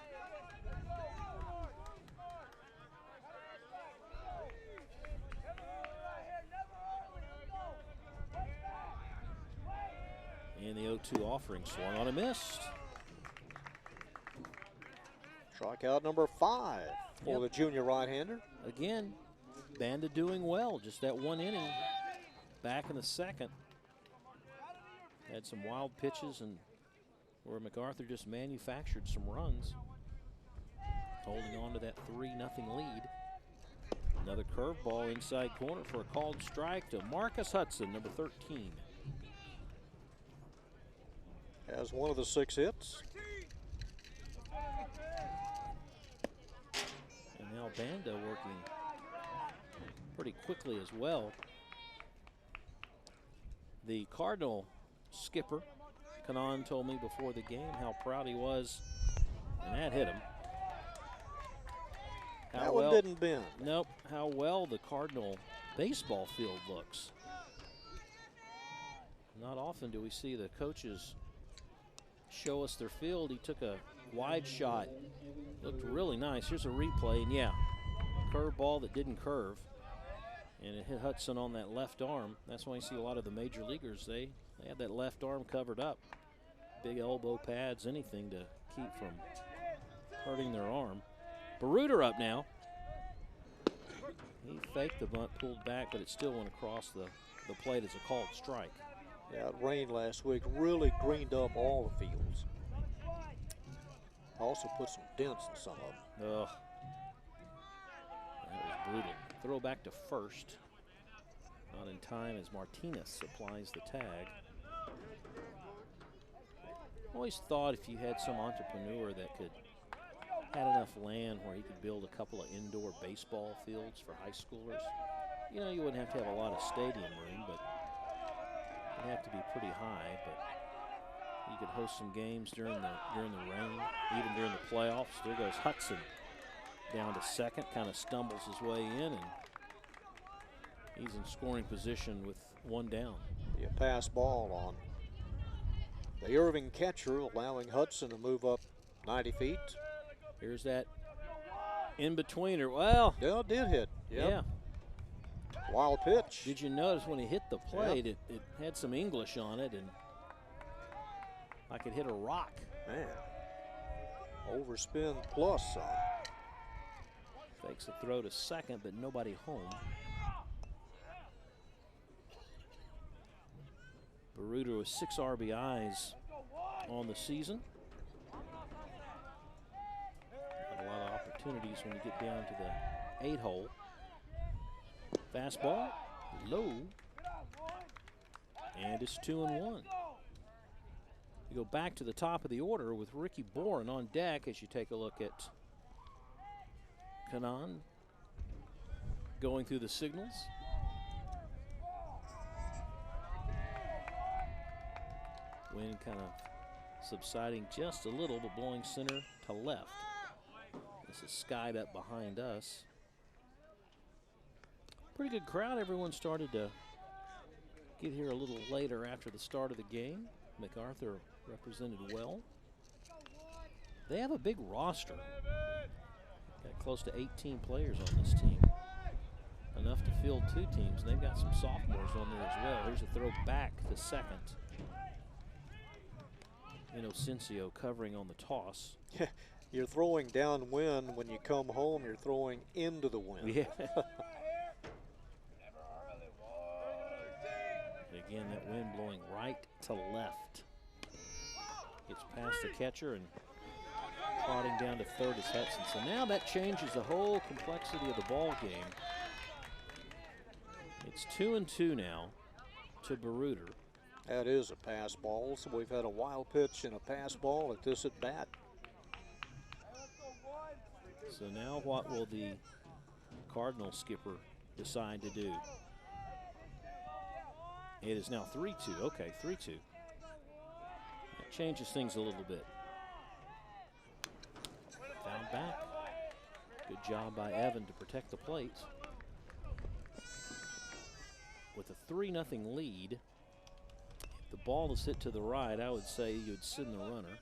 And the 0-2 offering swung on a miss. Strikeout number 5 for the junior right-hander. Again, Banda doing well. Just that one inning back in the second. Had some wild pitches, and where MacArthur just manufactured some runs, holding on to that 3-0 lead. Another curveball inside corner for a called strike to Marcus Hudson, number 13. Has one of the 6 hits. And now Banda working pretty quickly as well. The Cardinal skipper, Kanan, told me before the game how proud he was, and that hit him. That one didn't bend. Nope, how well the Cardinal baseball field looks. Not often do we see the coaches show us their field. He took a wide shot, looked really nice. Here's a replay, and yeah, curveball that didn't curve, and it hit Hudson on that left arm. That's why you see a lot of the major leaguers, they have that left arm covered up. Big elbow pads, anything to keep from hurting their arm. Baruder up now. He faked the bunt, pulled back, but it still went across the plate as a called strike. Yeah, it rained last week, really greened up all the fields. Also put some dents in some of them. Ugh. That was brutal. Throw back to first. Not in time as Martinez applies the tag. Always thought if you had some entrepreneur that had enough land where he could build a couple of indoor baseball fields for high schoolers, you know, you wouldn't have to have a lot of stadium room, but it'd have to be pretty high. But you could host some games during the rain, even during the playoffs. There goes Hudson down to second, kind of stumbles his way in, and he's in scoring position with one down. You pass ball on the Irving catcher, allowing Hudson to move up 90 feet. Here's that in-betweener. Well, yeah, it did hit. Yep. Yeah. Wild pitch. Did you notice when he hit the plate, it had some English on it, and like it hit a rock. Man, overspin plus some. Fakes a throw to second, but nobody home. Baruder with 6 RBIs on the season. Got a lot of opportunities when you get down to the 8-hole. Fastball, low, and it's 2-1. You go back to the top of the order with Ricky Boren on deck as you take a look at Kanan going through the signals. Wind kind of subsiding just a little, but blowing center to left. This is skied up behind us. Pretty good crowd. Everyone started to get here a little later after the start of the game. MacArthur represented well. They have a big roster. Got close to 18 players on this team. Enough to field 2 teams, and they've got some sophomores on there as well. Here's a throw back to second. Inocencio covering on the toss. You're throwing downwind. When you come home, you're throwing into the wind. Yeah. Again, that wind blowing right to left. Gets past the catcher and trotting down to third is Hudson. So now that changes the whole complexity of the ball game. It's 2-2 now to Baruder. That is a pass ball. So we've had a wild pitch and a pass ball at this at bat. So now what will the Cardinal skipper decide to do? It is now 3-2. Okay, 3-2. That changes things a little bit. Down back. Good job by Evan to protect the plate. With a 3-0 lead, if the ball is hit to the right, I would say you'd send the runner.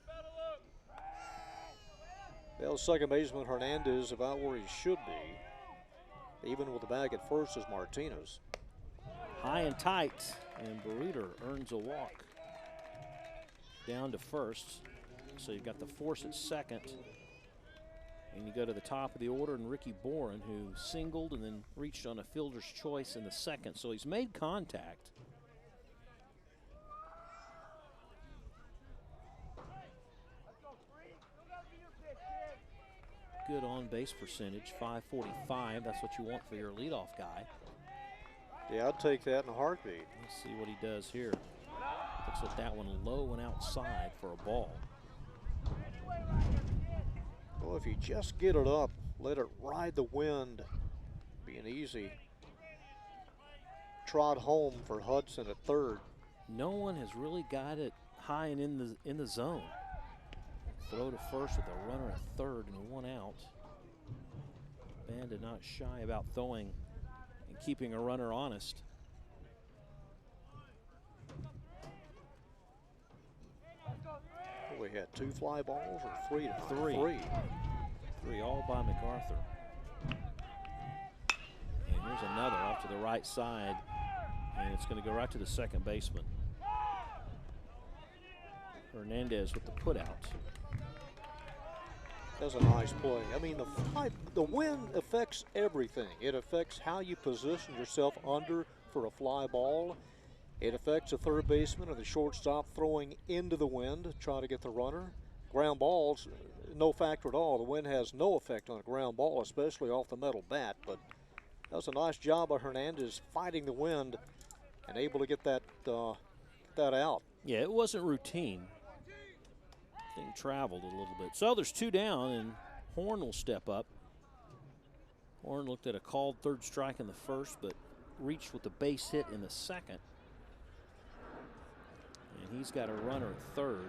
Well, second baseman Hernandez about where he should be. Even with the bag at first is Martinez. High and tight, and Baruder earns a walk down to first. So you've got the force at second. And you go to the top of the order, and Ricky Boren, who singled and then reached on a fielder's choice in the second. So he's made contact. Good on-base percentage, 545. That's what you want for your leadoff guy. Yeah, I'd take that in a heartbeat. Let's see what he does here. Looks like that one low and outside for a ball. Well, if you just get it up, let it ride the wind, be an easy trot home for Hudson at third. No one has really got it high and in the zone. Throw to first with a runner at third and 1 out. Banda not shy about throwing and keeping a runner honest. We had 2 fly balls or 3 tonight? Three. Three, all by MacArthur. And here's another off to the right side, and it's going to go right to the second baseman. Hernandez with the putout. That's a nice play. I mean, the wind affects everything. It affects how you position yourself under for a fly ball. It affects the third baseman or the shortstop throwing into the wind, trying to get the runner. Ground balls, no factor at all. The wind has no effect on a ground ball, especially off the metal bat. But that was a nice job by Hernandez fighting the wind and able to get that out. Yeah, it wasn't routine. Thing traveled a little bit. So there's 2 down, and Horn will step up. Horn looked at a called third strike in the first, but reached with the base hit in the second. And he's got a runner at third.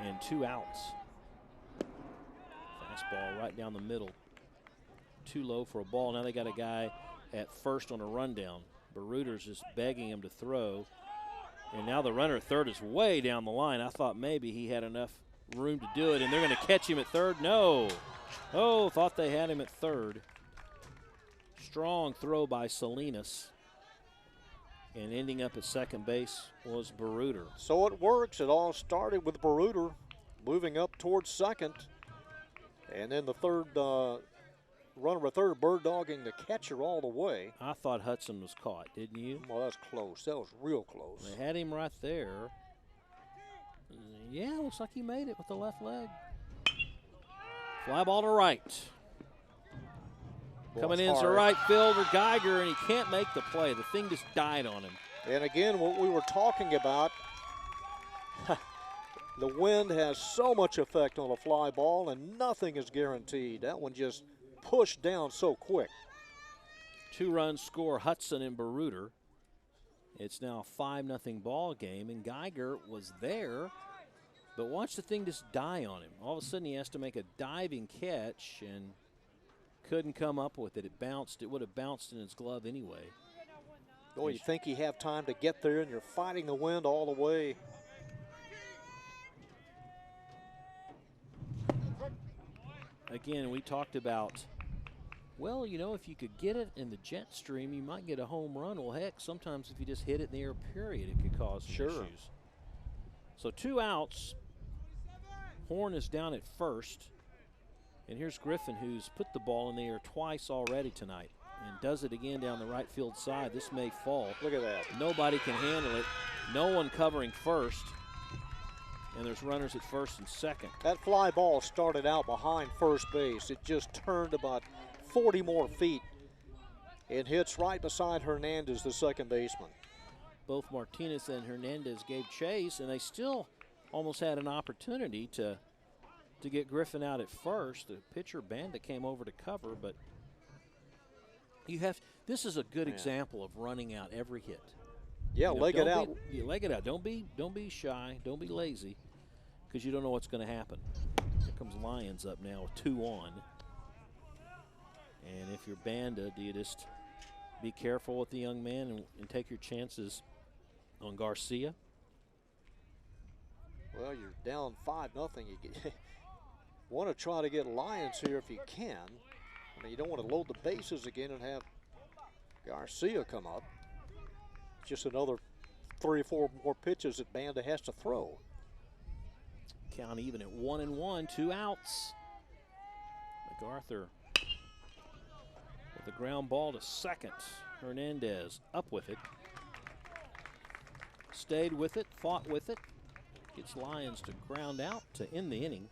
And 2 outs. Fastball right down the middle. Too low for a ball. Now they got a guy at first on a rundown. Baruder's just begging him to throw. And now the runner at third is way down the line. I thought maybe he had enough room to do it, and they're going to catch him at third. No. Oh, thought they had him at third. Strong throw by Salinas. And ending up at second base was Baruder. So it works. It all started with Baruder moving up towards second. And then the third runner at third, bird dogging the catcher all the way. I thought Hudson was caught, didn't you? Well, that's close. That was real close. They had him right there. Yeah, looks like he made it with the left leg. Fly ball to right. Coming in to right fielder Geiger, and he can't make the play. The thing just died on him. And again, what we were talking about, the wind has so much effect on a fly ball, and nothing is guaranteed. That one just pushed down so quick. 2-run score, Hudson and Baruder. It's now a 5-0 ball game, and Geiger was there, but watch the thing just die on him. All of a sudden, he has to make a diving catch and couldn't come up with it. It bounced. It would have bounced in his glove anyway. Boy, you think you have time to get there, and you're fighting the wind all the way. Again, we talked about, well, you know, if you could get it in the jet stream, you might get a home run. Well, heck, sometimes if you just hit it in the air, period, it could cause some issues. So 2 outs. Horn is down at first. And here's Griffin, who's put the ball in the air twice already tonight and does it again down the right field side. This may fall. Look at that. Nobody can handle it. No one covering first. And there's runners at first and second. That fly ball started out behind first base. It just turned about 40 more feet and hits right beside Hernandez, the second baseman. Both Martinez and Hernandez gave chase, and they still almost had an opportunity to get Griffin out at first. The pitcher Banda came over to cover, but this is a good example of running out every hit. Yeah, leg it out. Leg it out. Don't be shy. Don't be lazy, because you don't know what's going to happen. Here comes Lyons up now with 2 on. And if you're Banda, do you just be careful with the young man and take your chances on Garcia? Well, you're down 5-0. You want to try to get Lyons here if you can. I mean, you don't want to load the bases again and have Garcia come up. Just another 3 or 4 more pitches that Banda has to throw. Count even at 1-1, 2 outs. MacArthur with the ground ball to second. Hernandez up with it. Stayed with it, fought with it. Gets Lyons to ground out to end the inning.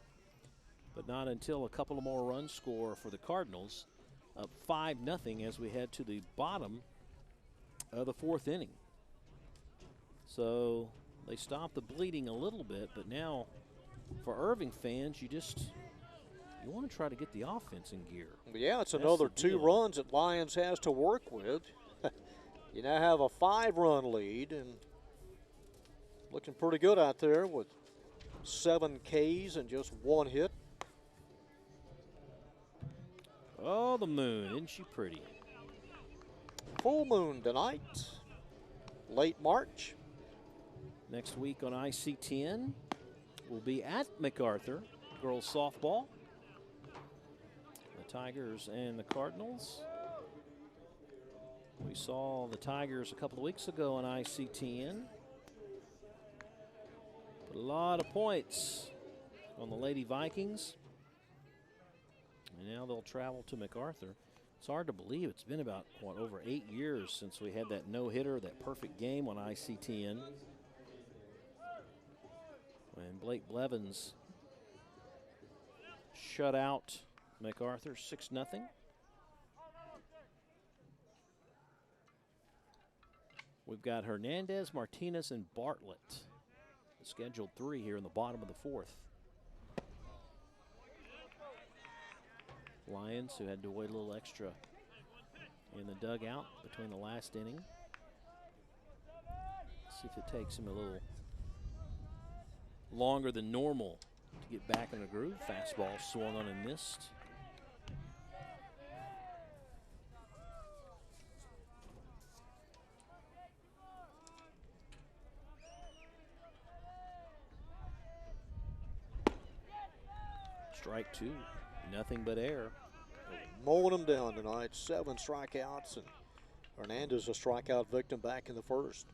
But not until a couple of more runs score for the Cardinals. Up 5-0 as we head to the bottom of the 4th inning. So they stopped the bleeding a little bit, but now for Irving fans, you want to try to get the offense in gear. Yeah, it's another 2 runs that Lyons has to work with. You now have a 5-run lead, and looking pretty good out there with 7 Ks and just 1 hit. Oh, the moon, isn't she pretty? Full moon tonight, late March. Next week on ICTN, we'll be at MacArthur, girls softball. The Tigers and the Cardinals. We saw the Tigers a couple of weeks ago on ICTN. Put a lot of points on the Lady Vikings. And now they'll travel to MacArthur. It's hard to believe it's been about, over 8 years since we had that no-hitter, that perfect game on ICTN. When Blake Blevins shut out MacArthur 6-0. We've got Hernandez, Martinez, and Bartlett. Scheduled 3 here in the bottom of the 4th. Lyons, who had to wait a little extra in the dugout between the last inning. See if it takes him a little longer than normal to get back in the groove. Fastball swung on and missed. Strike 2, nothing but air. Mowing them down tonight, 7 strikeouts, and Hernandez a strikeout victim back in the 1st.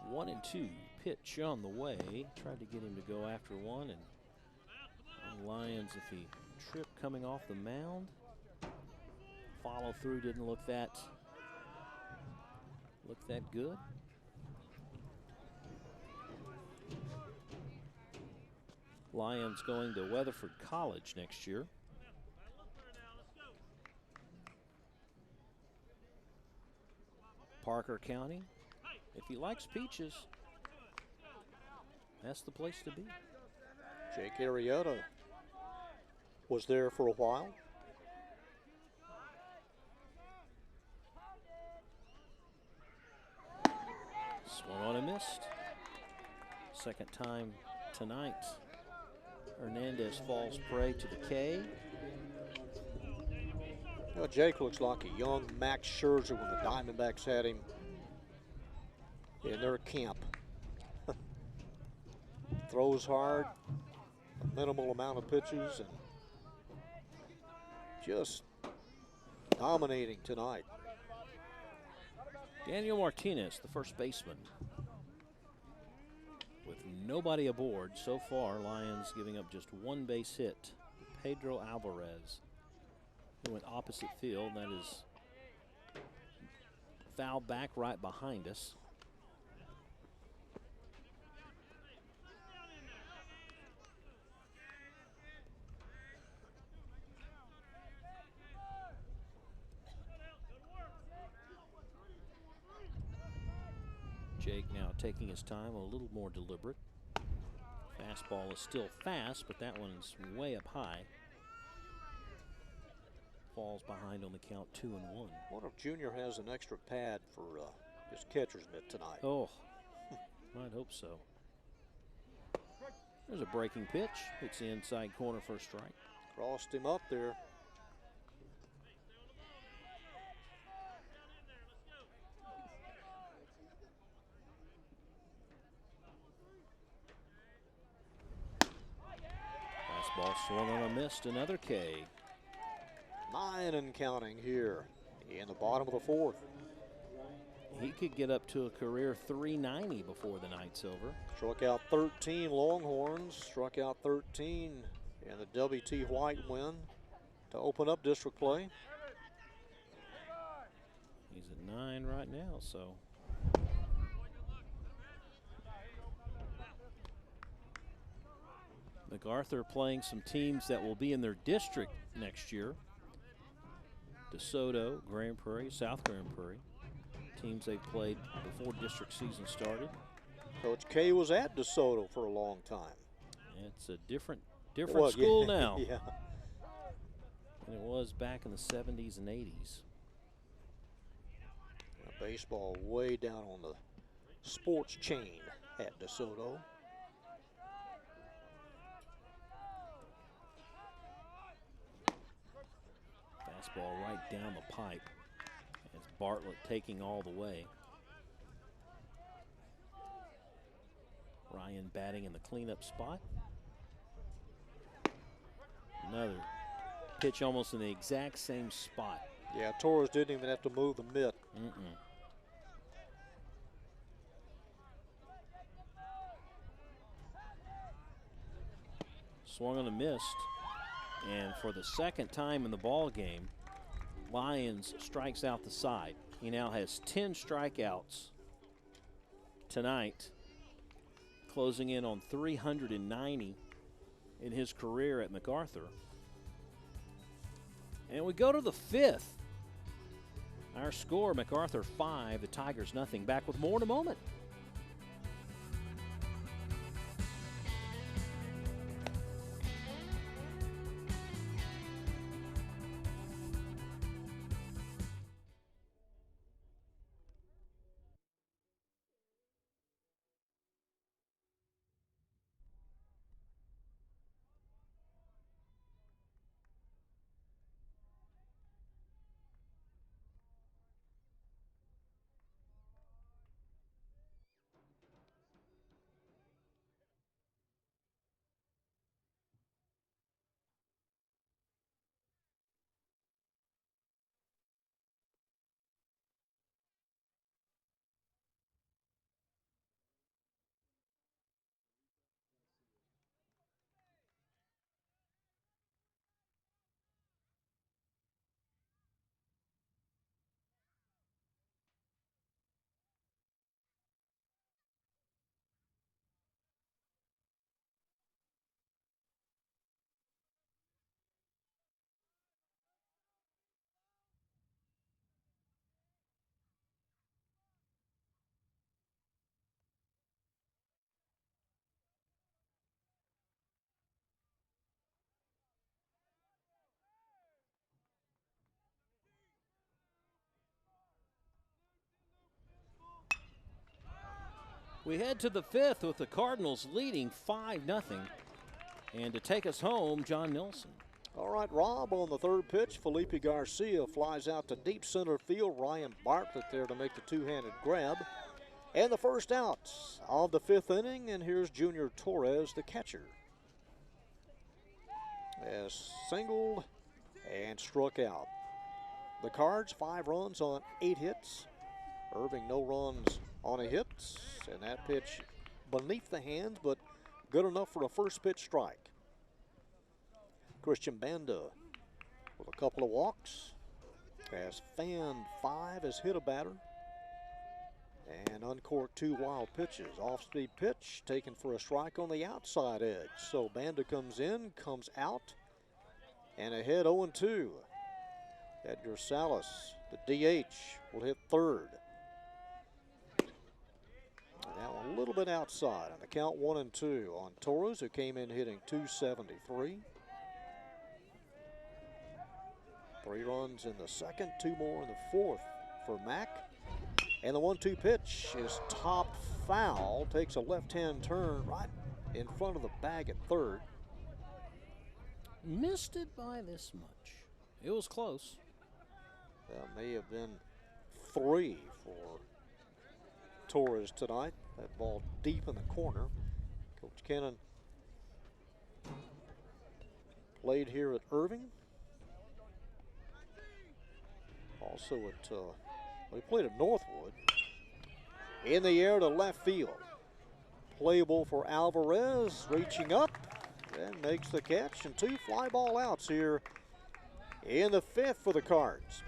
One and 2, pitch on the way. Tried to get him to go after one, and Lyons, if he tripped coming off the mound, follow through didn't look that look that good. Lions going to Weatherford College next year. Parker County. If he likes peaches, that's the place to be. Jake Arrieta was there for a while. Swung on and missed. Second time tonight. Hernandez falls prey to the K. You know, Jake looks like a young Max Scherzer when the Diamondbacks had him in their camp. Throws hard, a minimal amount of pitches, and just dominating tonight. Daniel Martinez, the first baseman. With nobody aboard so far, Lions giving up just one base hit. Pedro Alvarez, who went opposite field. That is foul back right behind us. Jake now taking his time, a little more deliberate. Fastball is still fast, but that one's way up high. Falls behind on the count, 2-1. Wonder if Junior has an extra pad for his catcher's mitt tonight. Oh, I'd hope so. There's a breaking pitch. It's the inside corner for a strike. Crossed him up there. Fastball swung on and missed. Another K. 9 and counting here in the bottom of the fourth. He could get up to a career 390 before the night's over. Struck out 13 Longhorns, struck out 13 in the W.T. White win to open up district play. He's at 9 right now, so. MacArthur playing some teams that will be in their district next year. DeSoto, Grand Prairie, South Grand Prairie. Teams they've played before district season started. Coach K was at DeSoto for a long time. It's a different school yeah, now yeah. than it was back in the 70s and 80s. Baseball way down on the sports chain at DeSoto. Fastball right down the pipe. As Bartlett taking all the way. Ryan batting in the cleanup spot. Another pitch almost in the exact same spot. Yeah, Torres didn't even have to move the mitt. Swung on and missed. And for the second time in the ball game, Lions strikes out the side. He now has 10 strikeouts tonight, closing in on 390 in his career at MacArthur. And we go to the fifth. Our score, MacArthur 5, the Tigers nothing. Back with more in a moment. We head to the 5th with the Cardinals leading 5-0. And to take us home, John Nelson. All right, Rob, on the third pitch, Felipe Garcia flies out to deep center field. Ryan Bartlett there to make the two-handed grab. And the first out of the 5th inning, and here's Junior Torres, the catcher. As singled and struck out. The Cards, 5 runs on 8 hits. Irving, no runs on a hit. And that pitch beneath the hands, but good enough for a first pitch strike. Christian Banda with a couple of walks. Has fanned 5, has hit a batter. And uncorked 2 wild pitches. Off-speed pitch taken for a strike on the outside edge. So Banda comes in, comes out, and ahead 0-2. Edgar Salas, the DH, will hit third. And that one a little bit outside. On the count 1-2 on Torres, who came in hitting .273. 3 runs in the second, 2 more in the fourth for Mac. And the 1-2 pitch is topped foul. Takes a left-hand turn right in front of the bag at third. Missed it by this much. It was close. That may have been 3 for Torres tonight. That ball deep in the corner. Coach Kennan played here at Irving. Also at, he played at Northwood. In the air to left field. Playable for Alvarez, reaching up and makes the catch. And 2 fly ball outs here in the 5th for the Cards.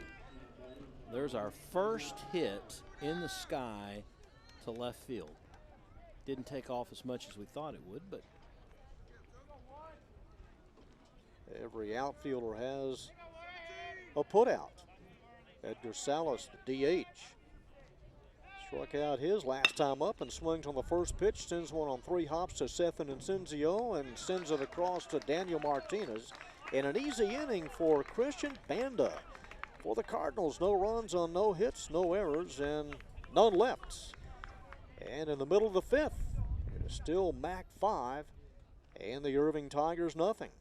There's our first hit in the sky to left field. Didn't take off as much as we thought it would, but every outfielder has a put out. Edgar Salas, the DH, struck out his last time up and swings on the first pitch, sends one on 3 hops to Sethan Incenzio and sends it across to Daniel Martinez. And an easy inning for Christian Banda. For the Cardinals, no runs on no hits, no errors, and none left. And in the middle of the 5th, it is still Mac 5 and the Irving Tigers nothing.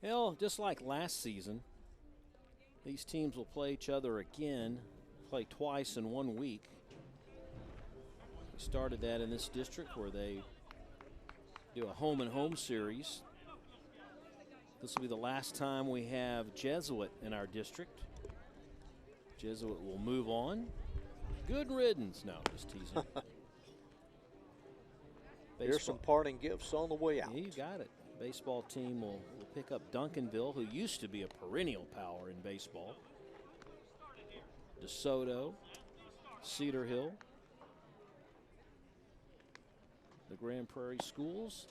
Well, just like last season, these teams will play each other again, play twice in 1 week. We started that in this district where they do a home-and-home series. This will be the last time we have Jesuit in our district. Jesuit will move on. Good riddance. No, just teasing. Here's some parting gifts on the way out. Yeah, you got it. Baseball team will pick up Duncanville, who used to be a perennial power in baseball. DeSoto, Cedar Hill, the Grand Prairie schools.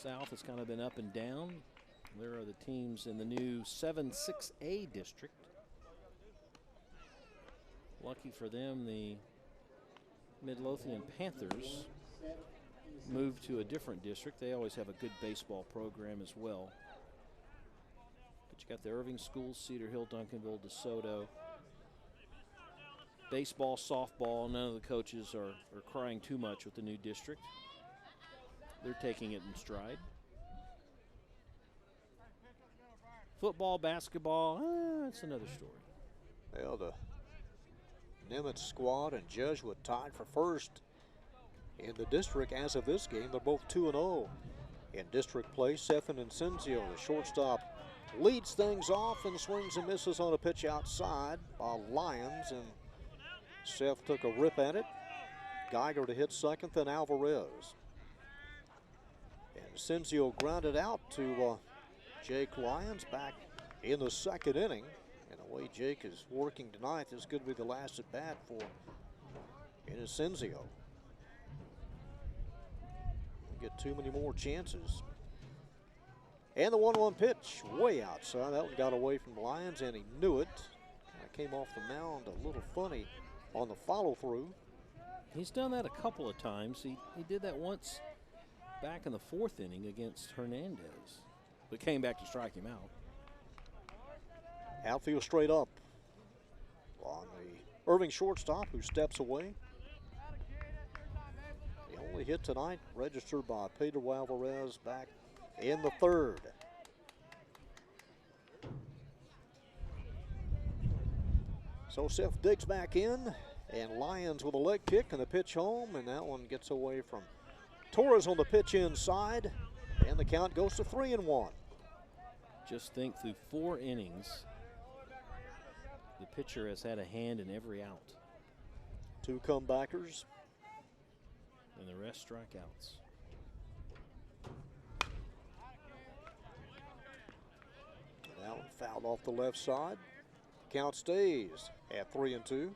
South has kind of been up and down. There are the teams in the new 7-6A district. Lucky for them, the Midlothian Panthers moved to a different district. They always have a good baseball program as well. But you got the Irving schools, Cedar Hill, Duncanville, DeSoto. Baseball, softball, none of the coaches are crying too much with the new district. They're taking it in stride. Football, basketball, that's another story. Well, the Nimitz squad and Jesuit tied for first in the district as of this game. They're both 2-0 in district play. Sethan Incenzio, the shortstop, leads things off and swings and misses on a pitch outside by Lyons, and Seth took a rip at it. Geiger to hit second, then Alvarez. And Incenzio grounded out to Jake Lyons back in the second inning. And the way Jake is working tonight, this could be the last at bat for Incenzio. Get too many more chances. And the 1-1 pitch way outside. That one got away from Lyons, and he knew it. Came off the mound a little funny on the follow-through. He's done that a couple of times. He did that once back in the 4th inning against Hernandez, but came back to strike him out. Outfield straight up on the Irving shortstop who steps away. The only hit tonight registered by Pedro Alvarez back in the third. So Seth digs back in, and Lyons with a leg kick and the pitch home, and that one gets away from Torres on the pitch inside, and the count goes to 3-1. Just think, through 4 innings, the pitcher has had a hand in every out. 2 comebackers. And the rest strikeouts. That one fouled off the left side. Count stays at 3-2.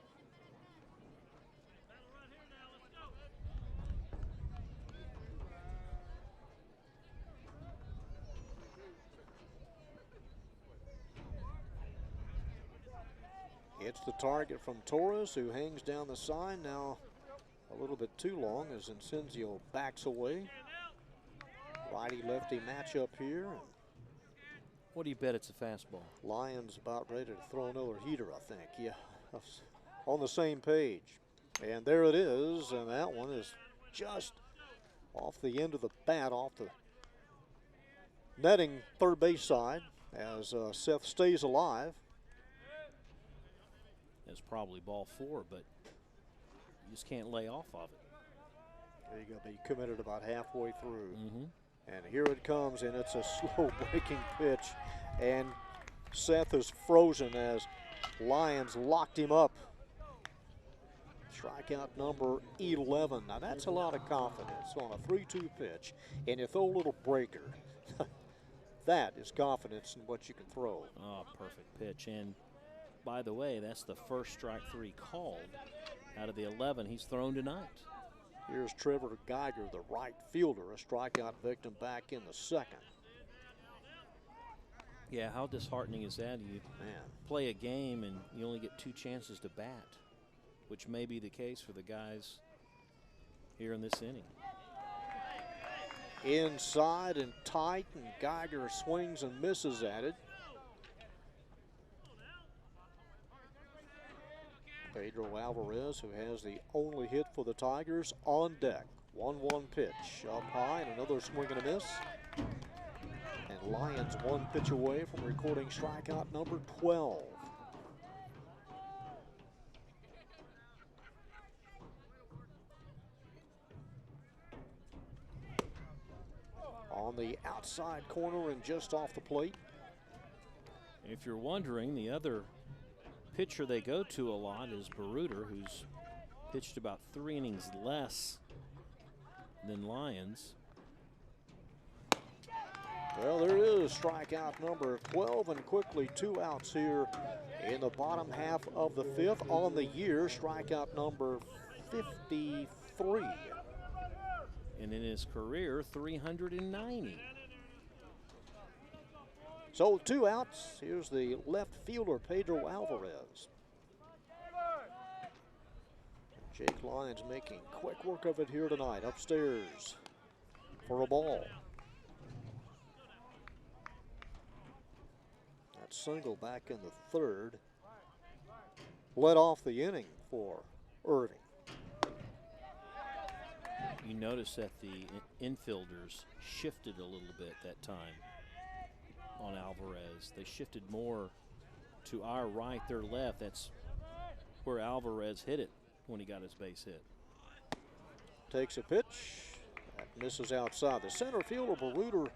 It's the target from Torres, who hangs down the sign now a little bit too long as Incenzio backs away. Righty-lefty matchup here. What do you bet it's a fastball? Lyons about ready to throw another heater, I think. Yeah, on the same page. And there it is, and that one is just off the end of the bat, off the netting third base side as Seth stays alive. It's probably ball 4, but you just can't lay off of it. There you go, be committed about halfway through. Mm-hmm. And here it comes, and it's a slow breaking pitch. And Seth is frozen as Lyons locked him up. Strikeout number 11. Now that's a lot of confidence on a 3-2 pitch. And you throw a little breaker. That is confidence in what you can throw. Oh, perfect pitch. And by the way, that's the first strike 3 called out of the 11 he's thrown tonight. Here's Trevor Geiger, the right fielder, a strikeout victim back in the second. Yeah, how disheartening is that? You play a game and you only get 2 chances to bat, which may be the case for the guys here in this inning. Inside and tight, and Geiger swings and misses at it. Pedro Alvarez, who has the only hit for the Tigers, on deck. 1-1 pitch up high, and another swing and a miss. And Lyons 1 pitch away from recording strikeout number 12. On the outside corner and just off the plate. If you're wondering, the other pitcher they go to a lot is Baruder, who's pitched about 3 innings less than Lyons. Well, there is strikeout number 12, and quickly 2 outs here in the bottom half of the 5th. On the year, strikeout number 53. And in his career, 390. So 2 outs. Here's the left fielder, Pedro Alvarez. Jake Lyons making quick work of it here tonight. Upstairs for a ball. That single back in the third led off the inning for Irving. You notice that the infielders shifted a little bit that time on Alvarez. They shifted more to our right, their left. That's where Alvarez hit it when he got his base hit. Takes a pitch. That misses outside. The center fielder, Baruder,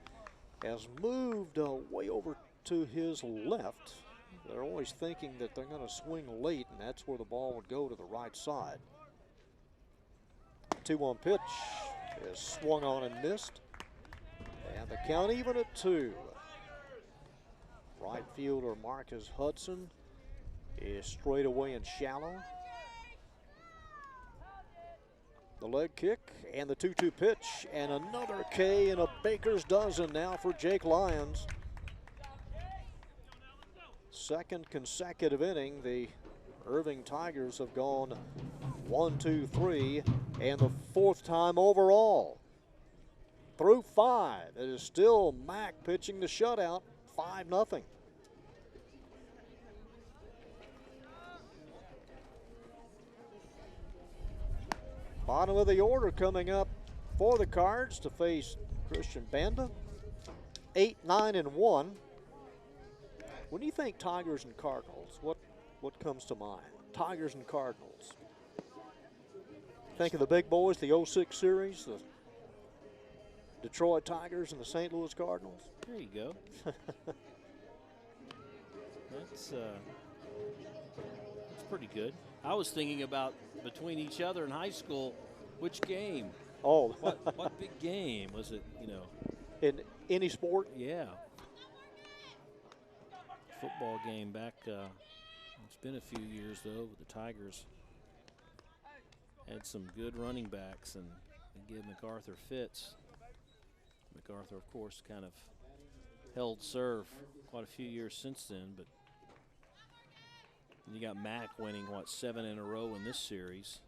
has moved way over to his left. They're always thinking that they're going to swing late, and that's where the ball would go, to the right side. 2-1 pitch is swung on and missed. And the count even at 2. Right fielder Marcus Hudson is straight away and shallow. The leg kick and the 2-2 pitch, and another K and a baker's dozen now for Jake Lyons. Second consecutive inning, the Irving Tigers have gone 1, 2, 3, and the 4th time overall. Through 5, it is still Mac pitching the shutout, 5-0. Bottom of the order coming up for the Cards to face Christian Banda. 8, 9, and 1. When you think Tigers and Cardinals, what comes to mind? Tigers and Cardinals. Think of the big boys, the 06 series, the Detroit Tigers and the St. Louis Cardinals. There you go. That's pretty good. I was thinking about between each other in high school, which game? Oh. What big game was it, you know? In any sport? Yeah. Football game back, it's been a few years though, with the Tigers. Had some good running backs and they gave MacArthur fits. MacArthur, of course, kind of held serve quite a few years since then, but you got Mac winning, 7 in a row in this series.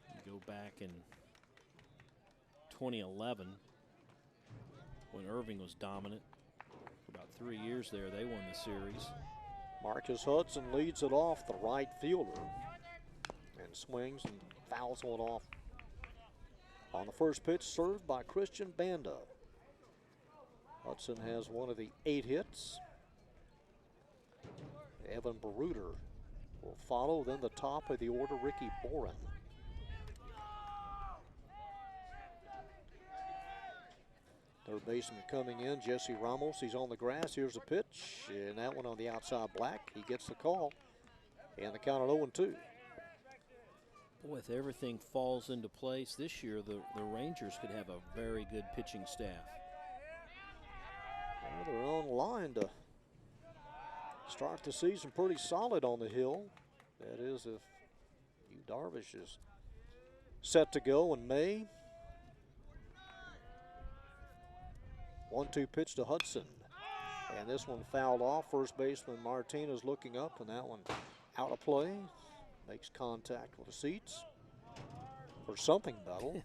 You go back in 2011 when Irving was dominant. For about 3 years there, they won the series. Marcus Hudson leads it off, the right fielder, and swings and fouls one off. On the first pitch, served by Christian Banda. Hudson has one of the 8 hits. Evan Baruder will follow, then the top of the order, Ricky Boren. Third baseman coming in, Jesse Ramos. He's on the grass. Here's a pitch, and that one on the outside black. He gets the call, and the count at 0-2. Boy, if everything falls into place this year, the Rangers could have a very good pitching staff. Well, they're on line to start the season pretty solid on the hill. That is, if Yu Darvish is set to go in May. 1-2 pitch to Hudson. And this one fouled off. First baseman Martinez looking up, and that one out of play. Makes contact with the seats. For something, Battle.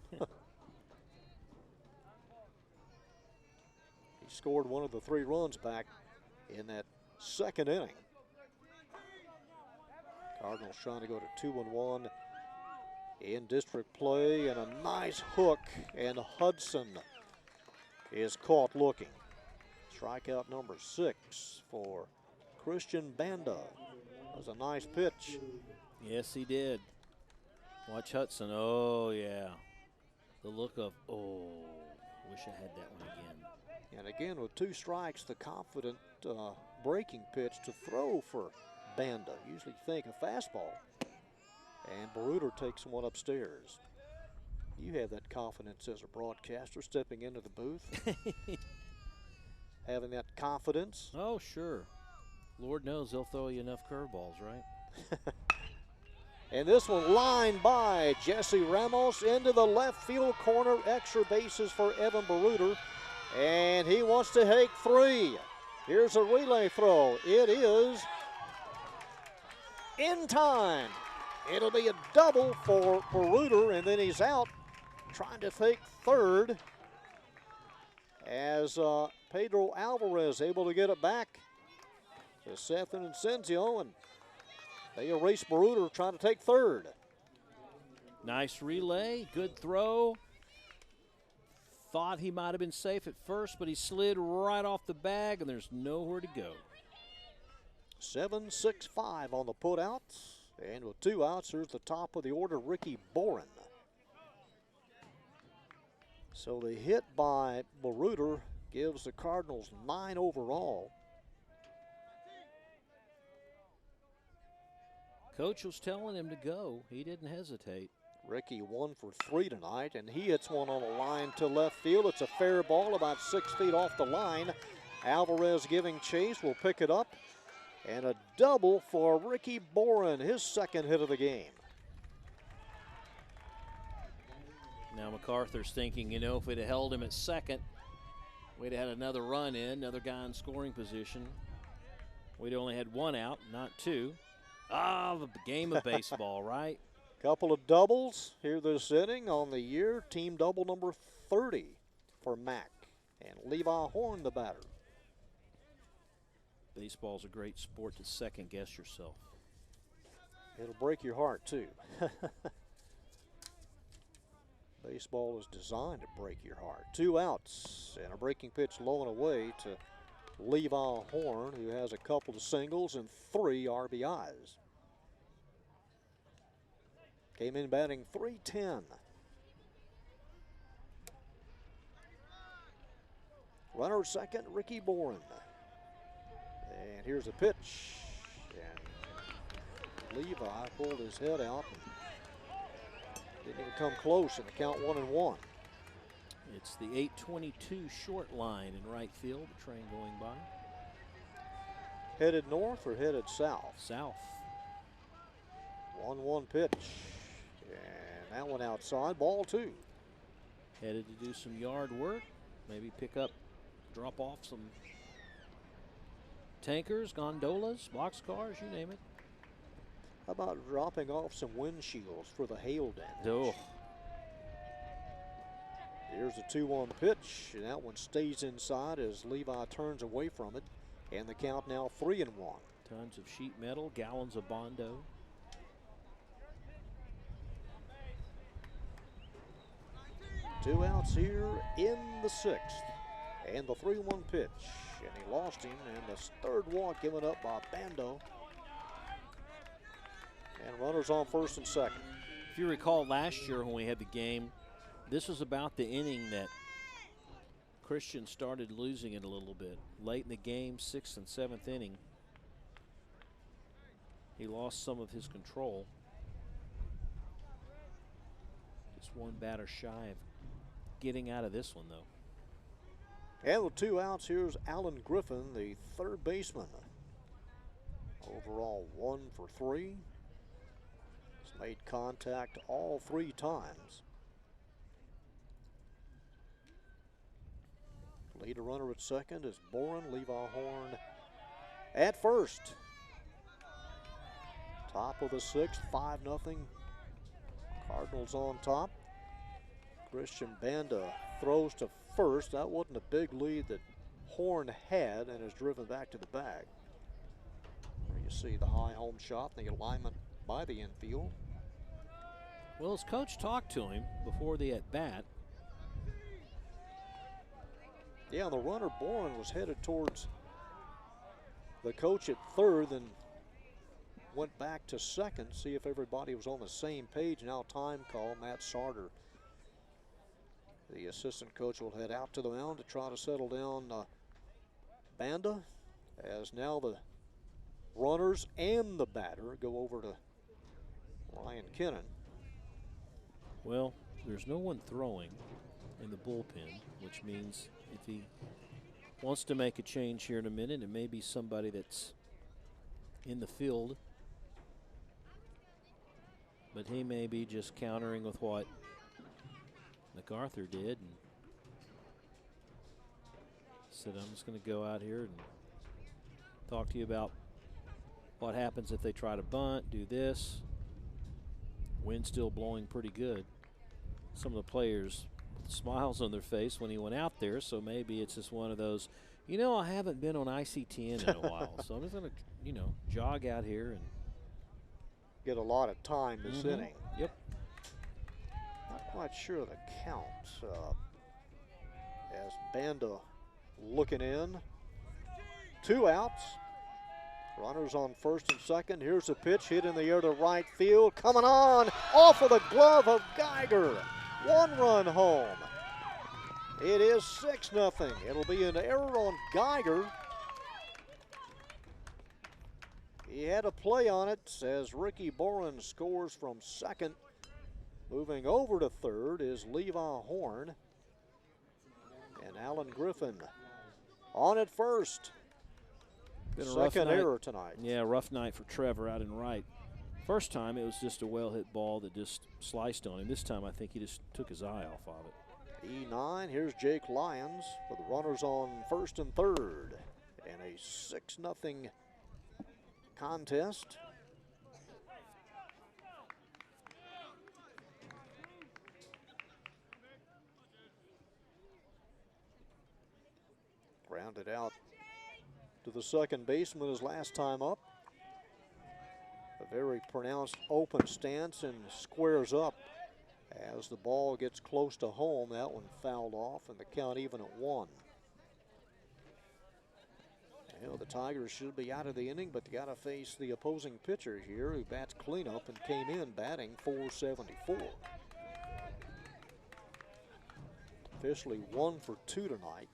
He scored one of the 3 runs back in that second inning. Cardinals trying to go to 2-1 in district play, and a nice hook, and Hudson is caught looking. Strikeout number 6 for Christian Banda. That was a nice pitch. Yes, he did. Watch Hudson. Oh, yeah. The look of, oh, wish I had that one again. And again, with 2 strikes, the confident breaking pitch to throw for Banda. Usually think a fastball. And Baruder takes one upstairs. You have that confidence as a broadcaster stepping into the booth. Having that confidence. Oh, sure. Lord knows they'll throw you enough curveballs, right? And this one lined by Jesse Ramos into the left field corner. Extra bases for Evan Baruder. And he wants to take 3. Here's a relay throw. It is in time. It'll be a double for Baruder, and then he's out trying to take third as Pedro Alvarez able to get it back to Seth and Incenzio, and they erase Baruder trying to take third. Nice relay, good throw. Thought he might have been safe at first, but he slid right off the bag, and there's nowhere to go. 7-6-5 on the put-out, and with 2 outs, here's the top of the order, Ricky Boren. So the hit by Baruder gives the Cardinals 9 overall. Coach was telling him to go. He didn't hesitate. Ricky 1 for 3 tonight, and he hits one on the line to left field. It's a fair ball about 6 feet off the line. Alvarez giving chase, will pick it up. And a double for Ricky Boren, his second hit of the game. Now MacArthur's thinking, you know, if we'd have held him at second, we'd have had another run in, another guy in scoring position. We'd only had 1 out, not 2. Ah, the game of baseball, right? Couple of doubles here this inning on the year. Team double number 30 for Mac. And Levi Horn, the batter. Baseball's a great sport to second guess yourself. It'll break your heart, too. Baseball is designed to break your heart. 2 outs and a breaking pitch low and away to Levi Horn, who has a couple of singles and 3 RBIs. Came in batting .310. Runner at second, Ricky Boren. And here's a pitch. And Levi pulled his head out and didn't even come close in the count 1-1. It's the 8:22 short line in right field. The train going by. Headed north or headed south? South. 1-1 pitch. And that one outside, ball 2. Headed to do some yard work. Maybe pick up, drop off some tankers, gondolas, boxcars, you name it. How about dropping off some windshields for the hail damage? Oh. Here's a 2-1 pitch, and that one stays inside as Levi turns away from it. And the count now 3-1. Tons of sheet metal, gallons of Bondo. Two outs here in the 6th. And the 3-1 pitch. And he lost him, and the third walk given up by Bando. And runners on first and second. If you recall last year when we had the game, this was about the inning that Christian started losing it a little bit. Late in the game, 6th and 7th inning, he lost some of his control. Just one batter shy of getting out of this one, though. And with 2 outs, here's Alan Griffin, the third baseman. Overall 1 for 3. He's made contact all 3 times. Leader runner at second is Boren. Levi Horn at first. Top of the 6th, 5-0. Cardinals on top. Christian Banda throws to first. That wasn't a big lead that Horn had and is driven back to the bag. There you see the high home shot, the alignment by the infield. Well, his coach talked to him before the at-bat. Yeah, the runner, Boren, was headed towards the coach at third, then went back to second, see if everybody was on the same page. Now time call, Matt Sarter, the assistant coach, will head out to the mound to try to settle down Banda, as now the runners and the batter go over to Ryan Kennan. Well, there's no one throwing in the bullpen, which means if he wants to make a change here in a minute, it may be somebody that's in the field. But he may be just countering with what MacArthur did and said, I'm just going to go out here and talk to you about what happens if they try to bunt, do this. Wind's still blowing pretty good. Some of the players with smiles on their face when he went out there, so maybe it's just one of those, you know, I haven't been on ICTN in a while, so I'm just going to, you know, jog out here and get a lot of time this inning. Yep. Not quite sure of the count. As Banda looking in. 2 outs. Runners on first and second. Here's a pitch hit in the air to right field. Coming on off of the glove of Geiger. 1 run home. It is 6-0. It'll be an error on Geiger. He had a play on it as Ricky Boren scores from second. Moving over to third is Levi Horn. And Alan Griffin on at first. Been a Second rough night. error tonight. Yeah, rough night for Trevor out in right. First time it was just a well-hit ball that just sliced on him. This time I think he just took his eye off of it. E9, here's Jake Lyons with the runners on first and third. And a 6-0 contest. Grounded out to the second baseman his last time up. A very pronounced open stance and squares up As the ball gets close to home, that one fouled off, and the count even at 1. You know, the Tigers should be out of the inning, but they got to face the opposing pitcher here, who bats cleanup and came in batting .474. Officially 1 for 2 tonight.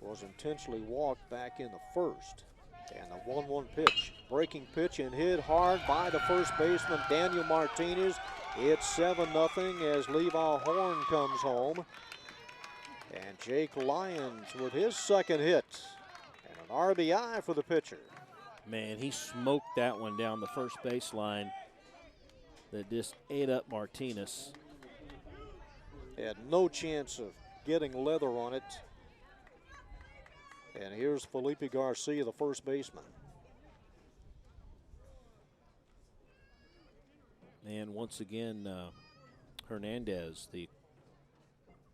Was intentionally walked back in the first. And the 1-1 pitch, breaking pitch and hit hard by the first baseman, Daniel Martinez. It's 7-0 as Levi Horn comes home. And Jake Lyons with his second hit. And an RBI for the pitcher. Man, he smoked that one down the first baseline that just ate up Martinez. Had no chance of getting leather on it. And here's Felipe Garcia, the first baseman. And once again, Hernandez,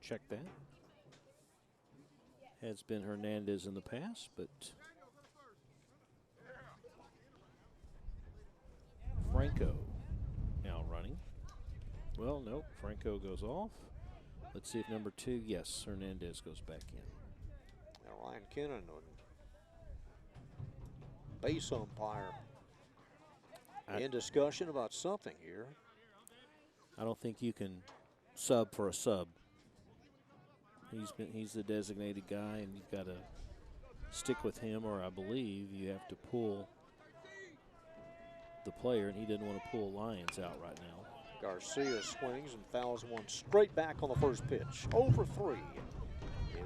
check that. Has been Hernandez in the past, but Franco now running. Well, nope, Franco goes off. Let's see if number 2, yes, Hernandez goes back in. Now Ryan Kennan, base umpire, in discussion about something here. I don't think you can sub for a sub. He's the designated guy, and you've got to stick with him, or I believe you have to pull the player, and he didn't want to pull Lyons out right now. Garcia swings and fouls one straight back on the first pitch. 0 for 3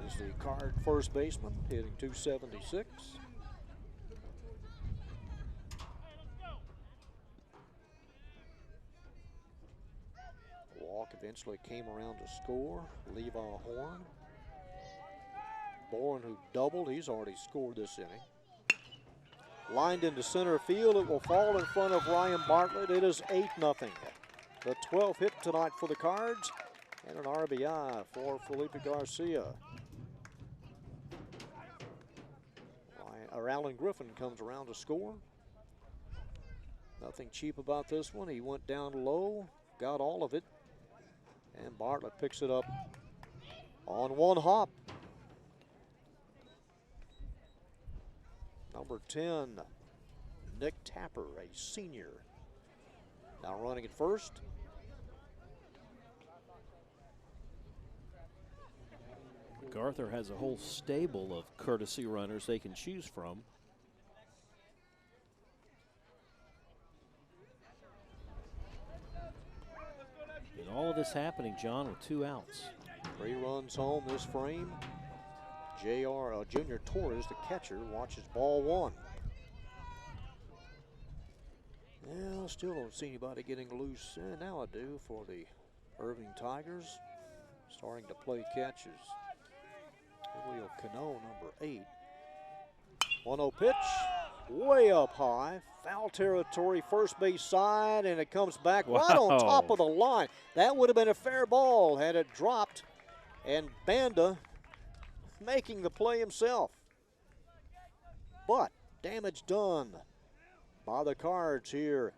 is the Card first baseman, hitting .276. Walk eventually came around to score. Levi Horn. Bourne, who doubled, he's already scored this inning. Lined into center field, it will fall in front of Ryan Bartlett. It is 8-0. The 12th hit tonight for the Cards, and an RBI for Felipe Garcia. Alan Griffin comes around to score. Nothing cheap about this one. He went down low, got all of it, and Bartlett picks it up on one hop. Number 10, Nick Tapper, a senior, now running at first. MacArthur has a whole stable of courtesy runners they can choose from. And all of this happening, John, with 2 outs. 3 runs home this frame. Junior Torres, the catcher, watches ball 1. Well, still don't see anybody getting loose. Now I do for the Irving Tigers. Starting to play catches. Julio Cano, number 8. 1-0 pitch, way up high, foul territory, first base side, and it comes back right on top of the line. That would have been a fair ball had it dropped, and Banda making the play himself. But damage done by the Cards here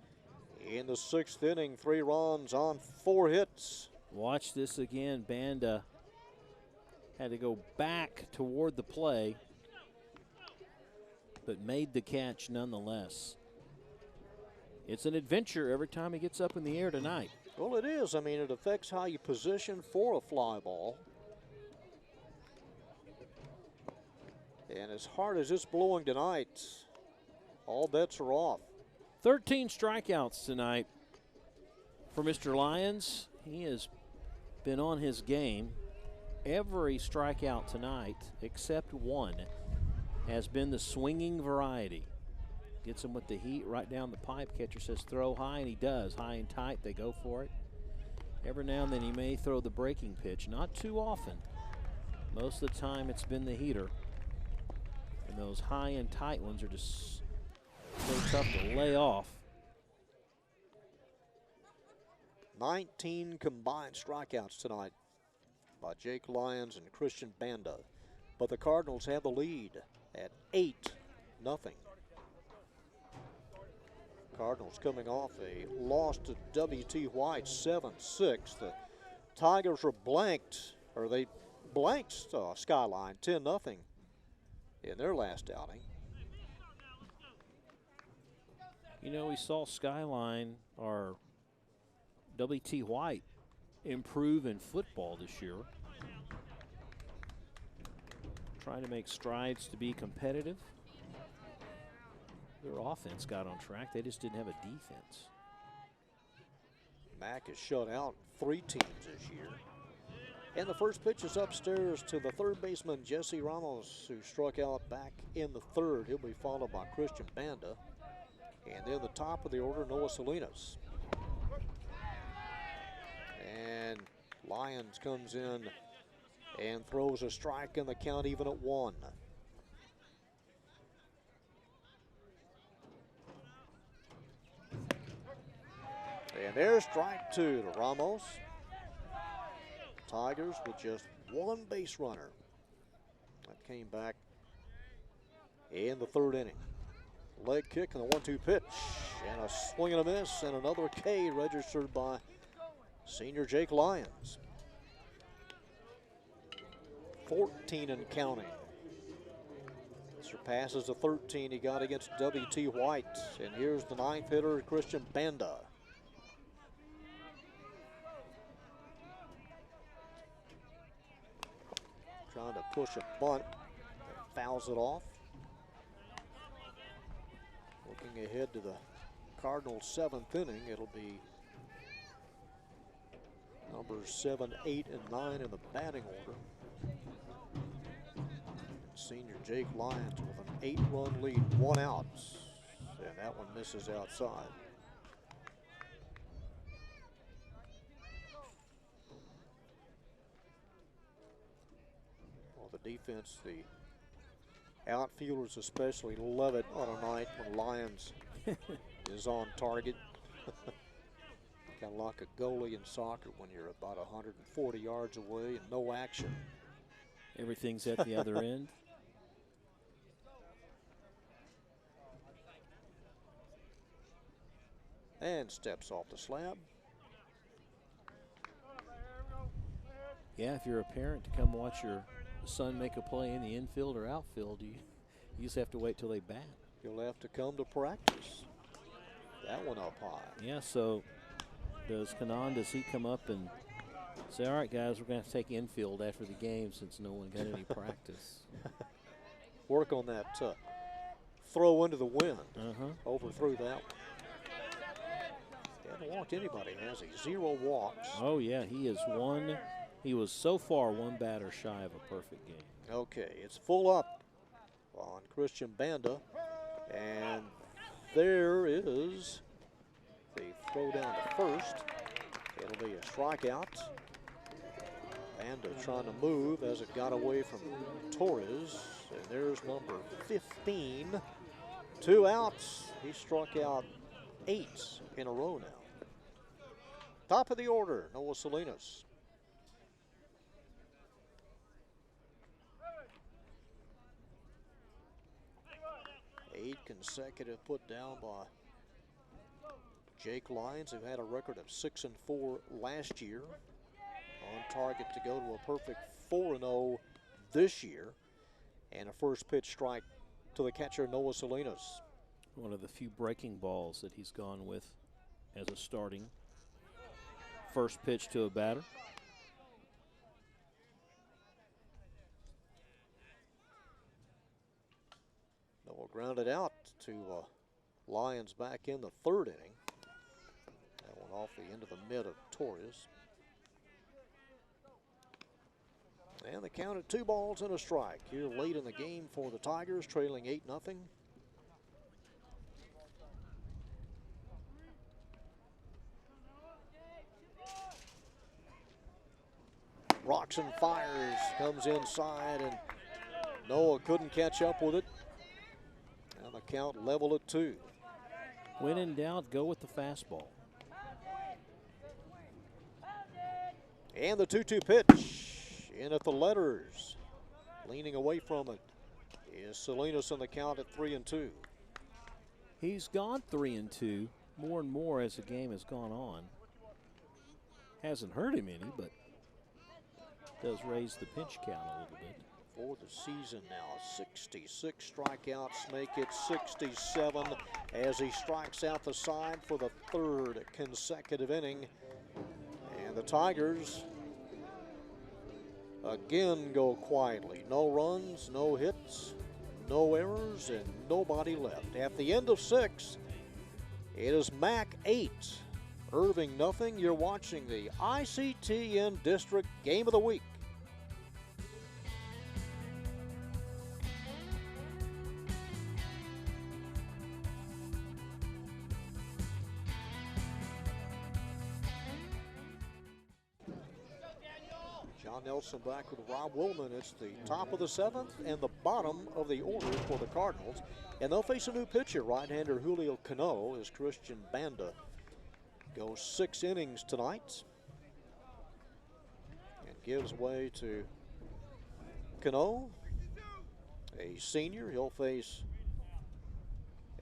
in the 6th inning. 3 runs on 4 hits. Watch this again. Banda had to go back toward the play, but made the catch nonetheless. It's an adventure every time he gets up in the air tonight. Well, it is. I mean, it affects how you position for a fly ball. And as hard as it's blowing tonight, all bets are off. 13 strikeouts tonight for Mr. Lyons. He has been on his game. Every strikeout tonight, except one, has been the swinging variety. Gets him with the heat right down the pipe. Catcher says throw high, and he does. High and tight, they go for it. Every now and then he may throw the breaking pitch. Not too often. Most of the time it's been the heater. And those high and tight ones are just so tough to lay off. 19 combined strikeouts tonight by Jake Lyons and Christian Banda. But the Cardinals have the lead at 8-0. Cardinals coming off a loss to W.T. White 7-6. The Tigers were blanked, or they blanked Skyline 10-0 in their last outing. You know, we saw Skyline, or W.T. White, improve in football this year. Trying to make strides to be competitive. Their offense got on track. They just didn't have a defense. Mac has shut out 3 teams this year. And the first pitch is upstairs to the third baseman, Jesse Ramos, who struck out back in the third. He'll be followed by Christian Banda. And then the top of the order, Noah Salinas. And Lyons comes in and throws a strike in the count, even at 1. And there's strike 2 to Ramos. Tigers with just 1 base runner. That came back in the third inning. Leg kick and a 1-2 pitch. And a swing and a miss, and another K registered by senior Jake Lyons. 14 and counting. Surpasses the 13 he got against W.T. White. And here's the 9th hitter, Christian Banda. Trying to push a bunt, fouls it off. Looking ahead to the Cardinals' 7th inning, it'll be numbers 7, 8, and 9 in the batting order. Senior Jake Lyons with an 8-run lead, 1 out, and that one misses outside. Well, the defense, the outfielders especially, love it on a night when Lyons is on target. Kind of like a goalie in soccer when you're about 140 yards away and no action. Everything's at the other end. And steps off the slab. Yeah, if you're a parent to come watch your son make a play in the infield or outfield, you just have to wait till they bat. You'll have to come to practice. That one up high. Yeah, so does he come up and say, all right, guys, we're going to have to take infield after the game since no one got any practice? Work on that throw into the wind. Overthrew that one. He hasn't walked anybody, has he? 0 walks. Oh, yeah, he was so far 1 batter shy of a perfect game. Okay, it's full up on Christian Banda. And there is the throw down to first. It'll be a strikeout. Banda trying to move as it got away from Torres. And there's number 15. 2 outs. He struck out 8 in a row now. Top of the order, Noah Salinas. Eight consecutive put down by Jake Lyons, who had a record of 6-4 last year. On target to go to a perfect 4-0 this year. And a first pitch strike to the catcher, Noah Salinas. One of the few breaking balls that he's gone with as a starting first pitch to a batter. Noah grounded out to Lyons back in the third inning. That one off the end of the mid of Torres. And the count at 2 balls and a strike here late in the game for the Tigers, trailing 8-0. Rocks and fires, comes inside, and Noah couldn't catch up with it. And the count level at 2. When in doubt, go with the fastball. And the 2-2 pitch. In at the letters. Leaning away from it is Salinas on the count at 3-2. He's gone 3-2 more and more as the game has gone on. Hasn't hurt him any, but does raise the pinch count a little bit. For the season now, 66 strikeouts make it 67 as he strikes out the side for the third consecutive inning. And the Tigers again go quietly. No runs, no hits, no errors, and nobody left. At the end of 6, it is Mac 8, Irving nothing. You're watching the ICTN District Game of the Week. John Nelson back with Rob Willman. It's the top of the 7th and the bottom of the order for the Cardinals. And they'll face a new pitcher, right-hander Julio Cano, as Christian Banda goes 6 innings tonight and gives way to Cano, a senior. He'll face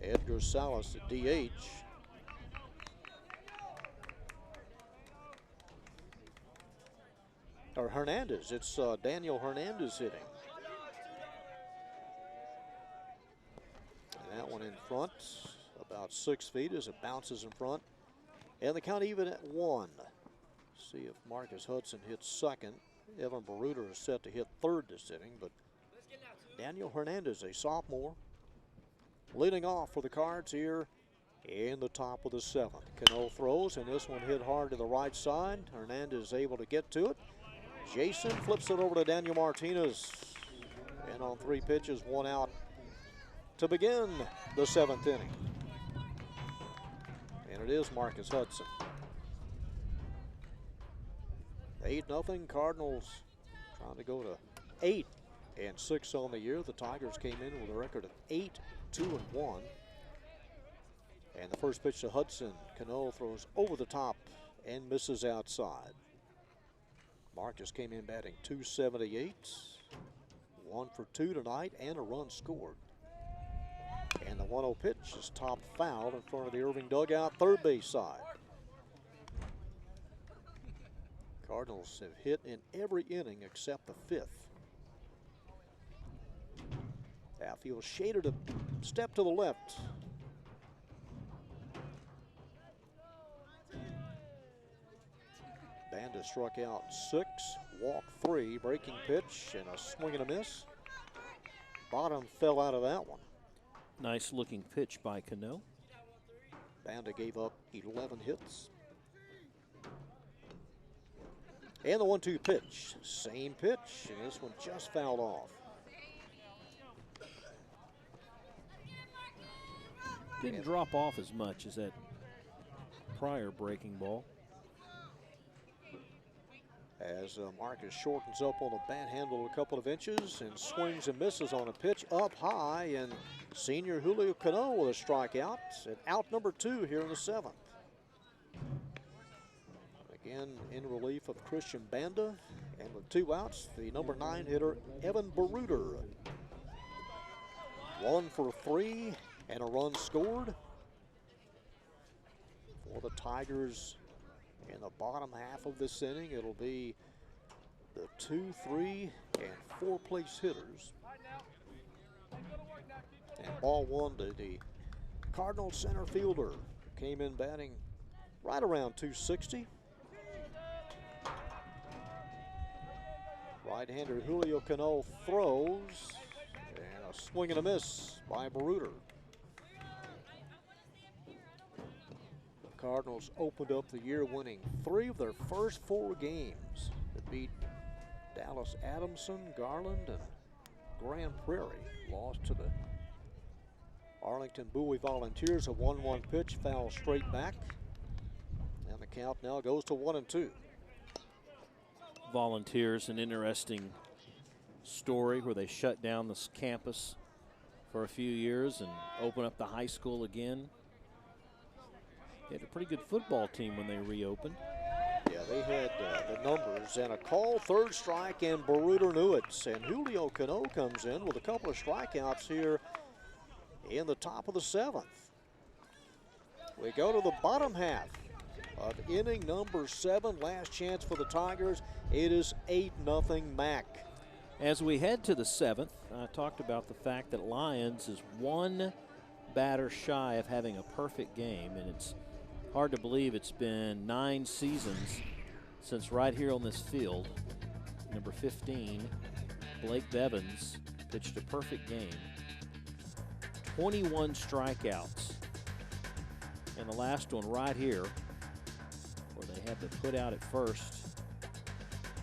Edgar Salas at DH. Or Hernandez. It's Daniel Hernandez hitting. And that one in front, about 6 feet as it bounces in front. And the count even at 1. See if Marcus Hudson hits second. Evan Baruder is set to hit third this inning, but Daniel Hernandez, a sophomore, leading off for the Cards here in the top of the 7th. Cano throws, and this one hit hard to the right side. Hernandez able to get to it. Jason flips it over to Daniel Martinez. And on 3 pitches, 1 out to begin the 7th inning. And it is Marcus Hudson. 8-0 Cardinals trying to go to 8-6 on the year. The Tigers came in with a record of 8-2-1. And the first pitch to Hudson. Cano throws over the top and misses outside. Marcus came in batting .278, 1 for 2 tonight, and a run scored. And the 1-0 pitch is topped foul in front of the Irving dugout, third base side. Cardinals have hit in every inning except the 5th. Outfield shaded a step to the left. Banda struck out 6, walked 3, breaking pitch, and a swing and a miss. Bottom fell out of that one. Nice looking pitch by Cano. Banda gave up 11 hits. And the 1-2 pitch, same pitch, and this one just fouled off. Didn't drop off as much as that prior breaking ball. As Marcus shortens up on the bat handle a couple of inches and swings and misses on a pitch up high, and senior Julio Cano with a strikeout at out number 2 here in the 7th. Again, in relief of Christian Banda, and with 2 outs, the number 9 hitter Evan Baruder. 1 for 3 and a run scored for the Tigers. In the bottom half of this inning, it'll be the 2, 3, and 4 place hitters. And ball 1 to the Cardinals center fielder. Came in batting right around .260. Right-hander Julio Cano throws, and a swing and a miss by Baruder. Cardinals opened up the year winning 3 of their first 4 games. They beat Dallas Adamson, Garland, and Grand Prairie. Lost to the Arlington Bowie Volunteers. A 1-1 pitch, foul straight back. And the count now goes to 1-2. Volunteers, an interesting story where they shut down this campus for a few years and open up the high school again. They had a pretty good football team when they reopened. Yeah, they had the numbers, and a call, 3rd strike, and Baruder knew it. And Julio Cano comes in with a couple of strikeouts here in the top of the 7th. We go to the bottom half of inning number 7. Last chance for the Tigers. It is 8-0 Mac. As we head to the 7th, I talked about the fact that Lyons is one batter shy of having a perfect game, and it's hard to believe it's been 9 seasons since right here on this field, number 15, Blake Bevins, pitched a perfect game. 21 strikeouts. And the last one right here, where they had to put out at first.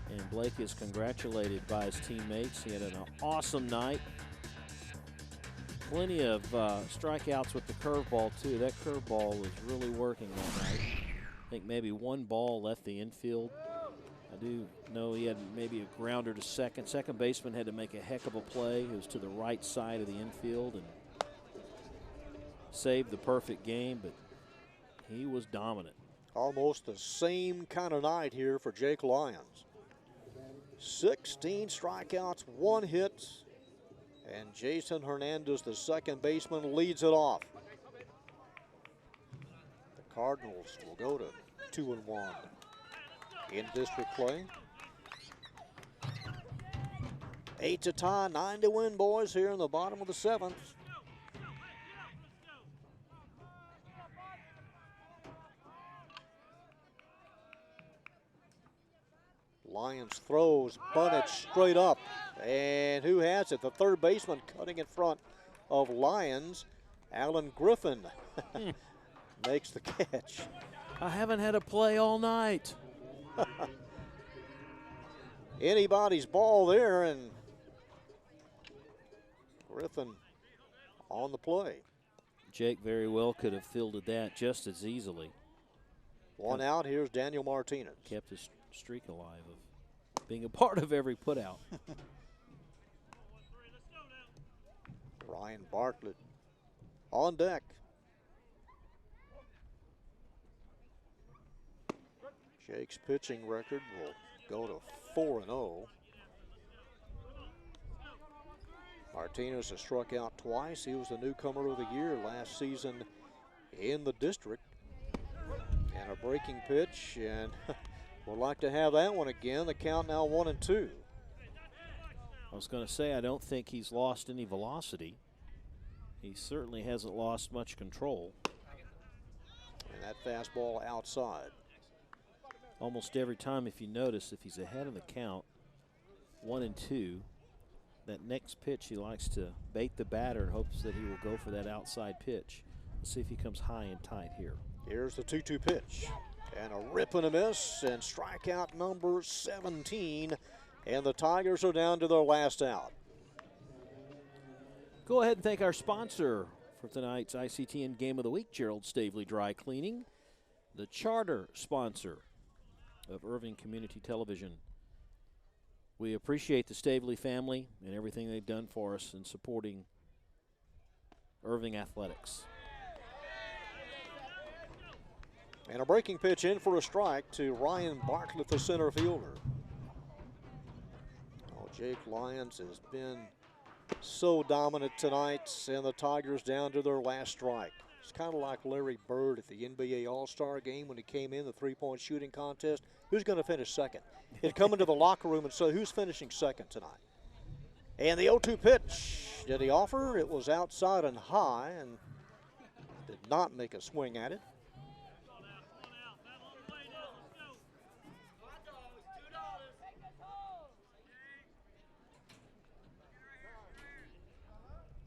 And Blake is congratulated by his teammates. He had an awesome night. Plenty of strikeouts with the curveball, too. That curveball was really working that night. I think maybe one ball left the infield. I do know he had maybe a grounder to second. Second baseman had to make a heck of a play. It was to the right side of the infield and saved the perfect game, but he was dominant. Almost the same kind of night here for Jake Lyons. 16 strikeouts, 1 hit, and Jason Hernandez, the second baseman, leads it off. The Cardinals will go to 2-1 in district play. 8 to tie, 9 to win, boys, here in the bottom of the 7th. Lyons throws, bunted straight up. And who has it? The third baseman cutting in front of Lyons. Alan Griffin makes the catch. I haven't had a play all night. Anybody's ball there, and Griffin on the play. Jake very well could have fielded that just as easily. One out, here's Daniel Martinez. Kept his streak alive of being a part of every putout. Ryan Bartlett on deck. Jake's pitching record will go to 4-0. Martinez has struck out twice. He was the newcomer of the year last season in the district. And a breaking pitch, and we'd like to have that one again. The count now 1-2. I was going to say, I don't think he's lost any velocity. He certainly hasn't lost much control. And that fastball outside. Almost every time, if you notice, if he's ahead of the count, 1-2, that next pitch he likes to bait the batter and hopes that he will go for that outside pitch. Let's see if he comes high and tight here. Here's the 2-2 pitch. And a rip and a miss, and strikeout number 17. And the Tigers are down to their last out. Go ahead and thank our sponsor for tonight's ICTN Game of the Week, Gerald Stavely Dry Cleaning, the charter sponsor of Irving Community Television. We appreciate the Stavely family and everything they've done for us in supporting Irving athletics. And a breaking pitch in for a strike to Ryan Bartlett, the center fielder. Oh, Jake Lyons has been so dominant tonight, and the Tigers down to their last strike. It's kind of like Larry Bird at the NBA All-Star game when he came in the three-point shooting contest. Who's going to finish second? He'd come into the locker room and say, who's finishing second tonight? And the 0-2 pitch. Did he offer? It was outside and high and did not make a swing at it.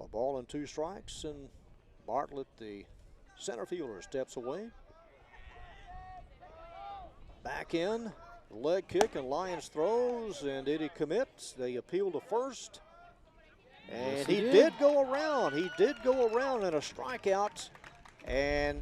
A ball and 2 strikes, and Bartlett, the center fielder, steps away. Back in, leg kick, and Lyons throws, and did he commit? They appeal to first. And yes, he did go around. He did go around in a strikeout. And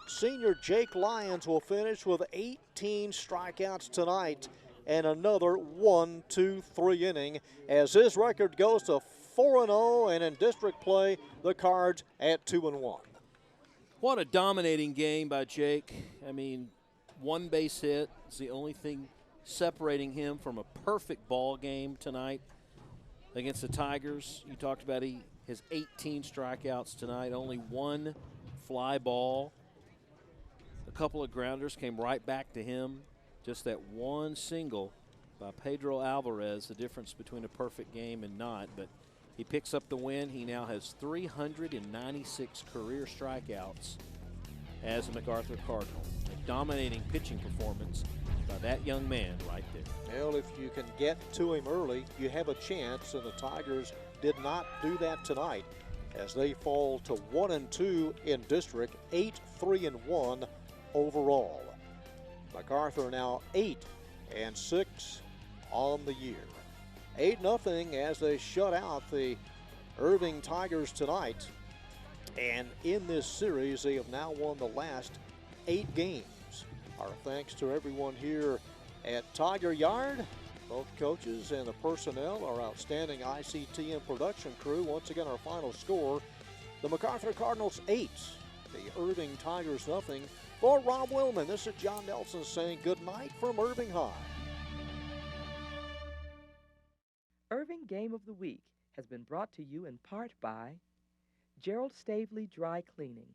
senior Jake Lyons will finish with 18 strikeouts tonight and another 1-2-3 inning as his record goes to 4-0, and in district play, the Cards at 2-1. What a dominating game by Jake. I mean, one base hit is the only thing separating him from a perfect ball game tonight against the Tigers. You talked about his 18 strikeouts tonight, only one fly ball. couple of grounders came right back to him. Just that one single by Pedro Alvarez, the difference between a perfect game and not. But he picks up the win. He now has 396 career strikeouts as a MacArthur Cardinal. A dominating pitching performance by that young man right there. Well, if you can get to him early, you have a chance, and the Tigers did not do that tonight as they fall to 1-2 in district, 8-3-1 overall. MacArthur now 8-6 on the year. 8-0 as they shut out the Irving Tigers tonight. And in this series, they have now won the last 8 games. Our thanks to everyone here at Tiger Yard, both coaches and the personnel, our outstanding ICTN production crew. Once again, our final score, the MacArthur Cardinals 8, the Irving Tigers 0. For Rob Willman, this is John Nelson saying good night from Irving High. Irving Game of the Week has been brought to you in part by Gerald Stavely Dry Cleaning,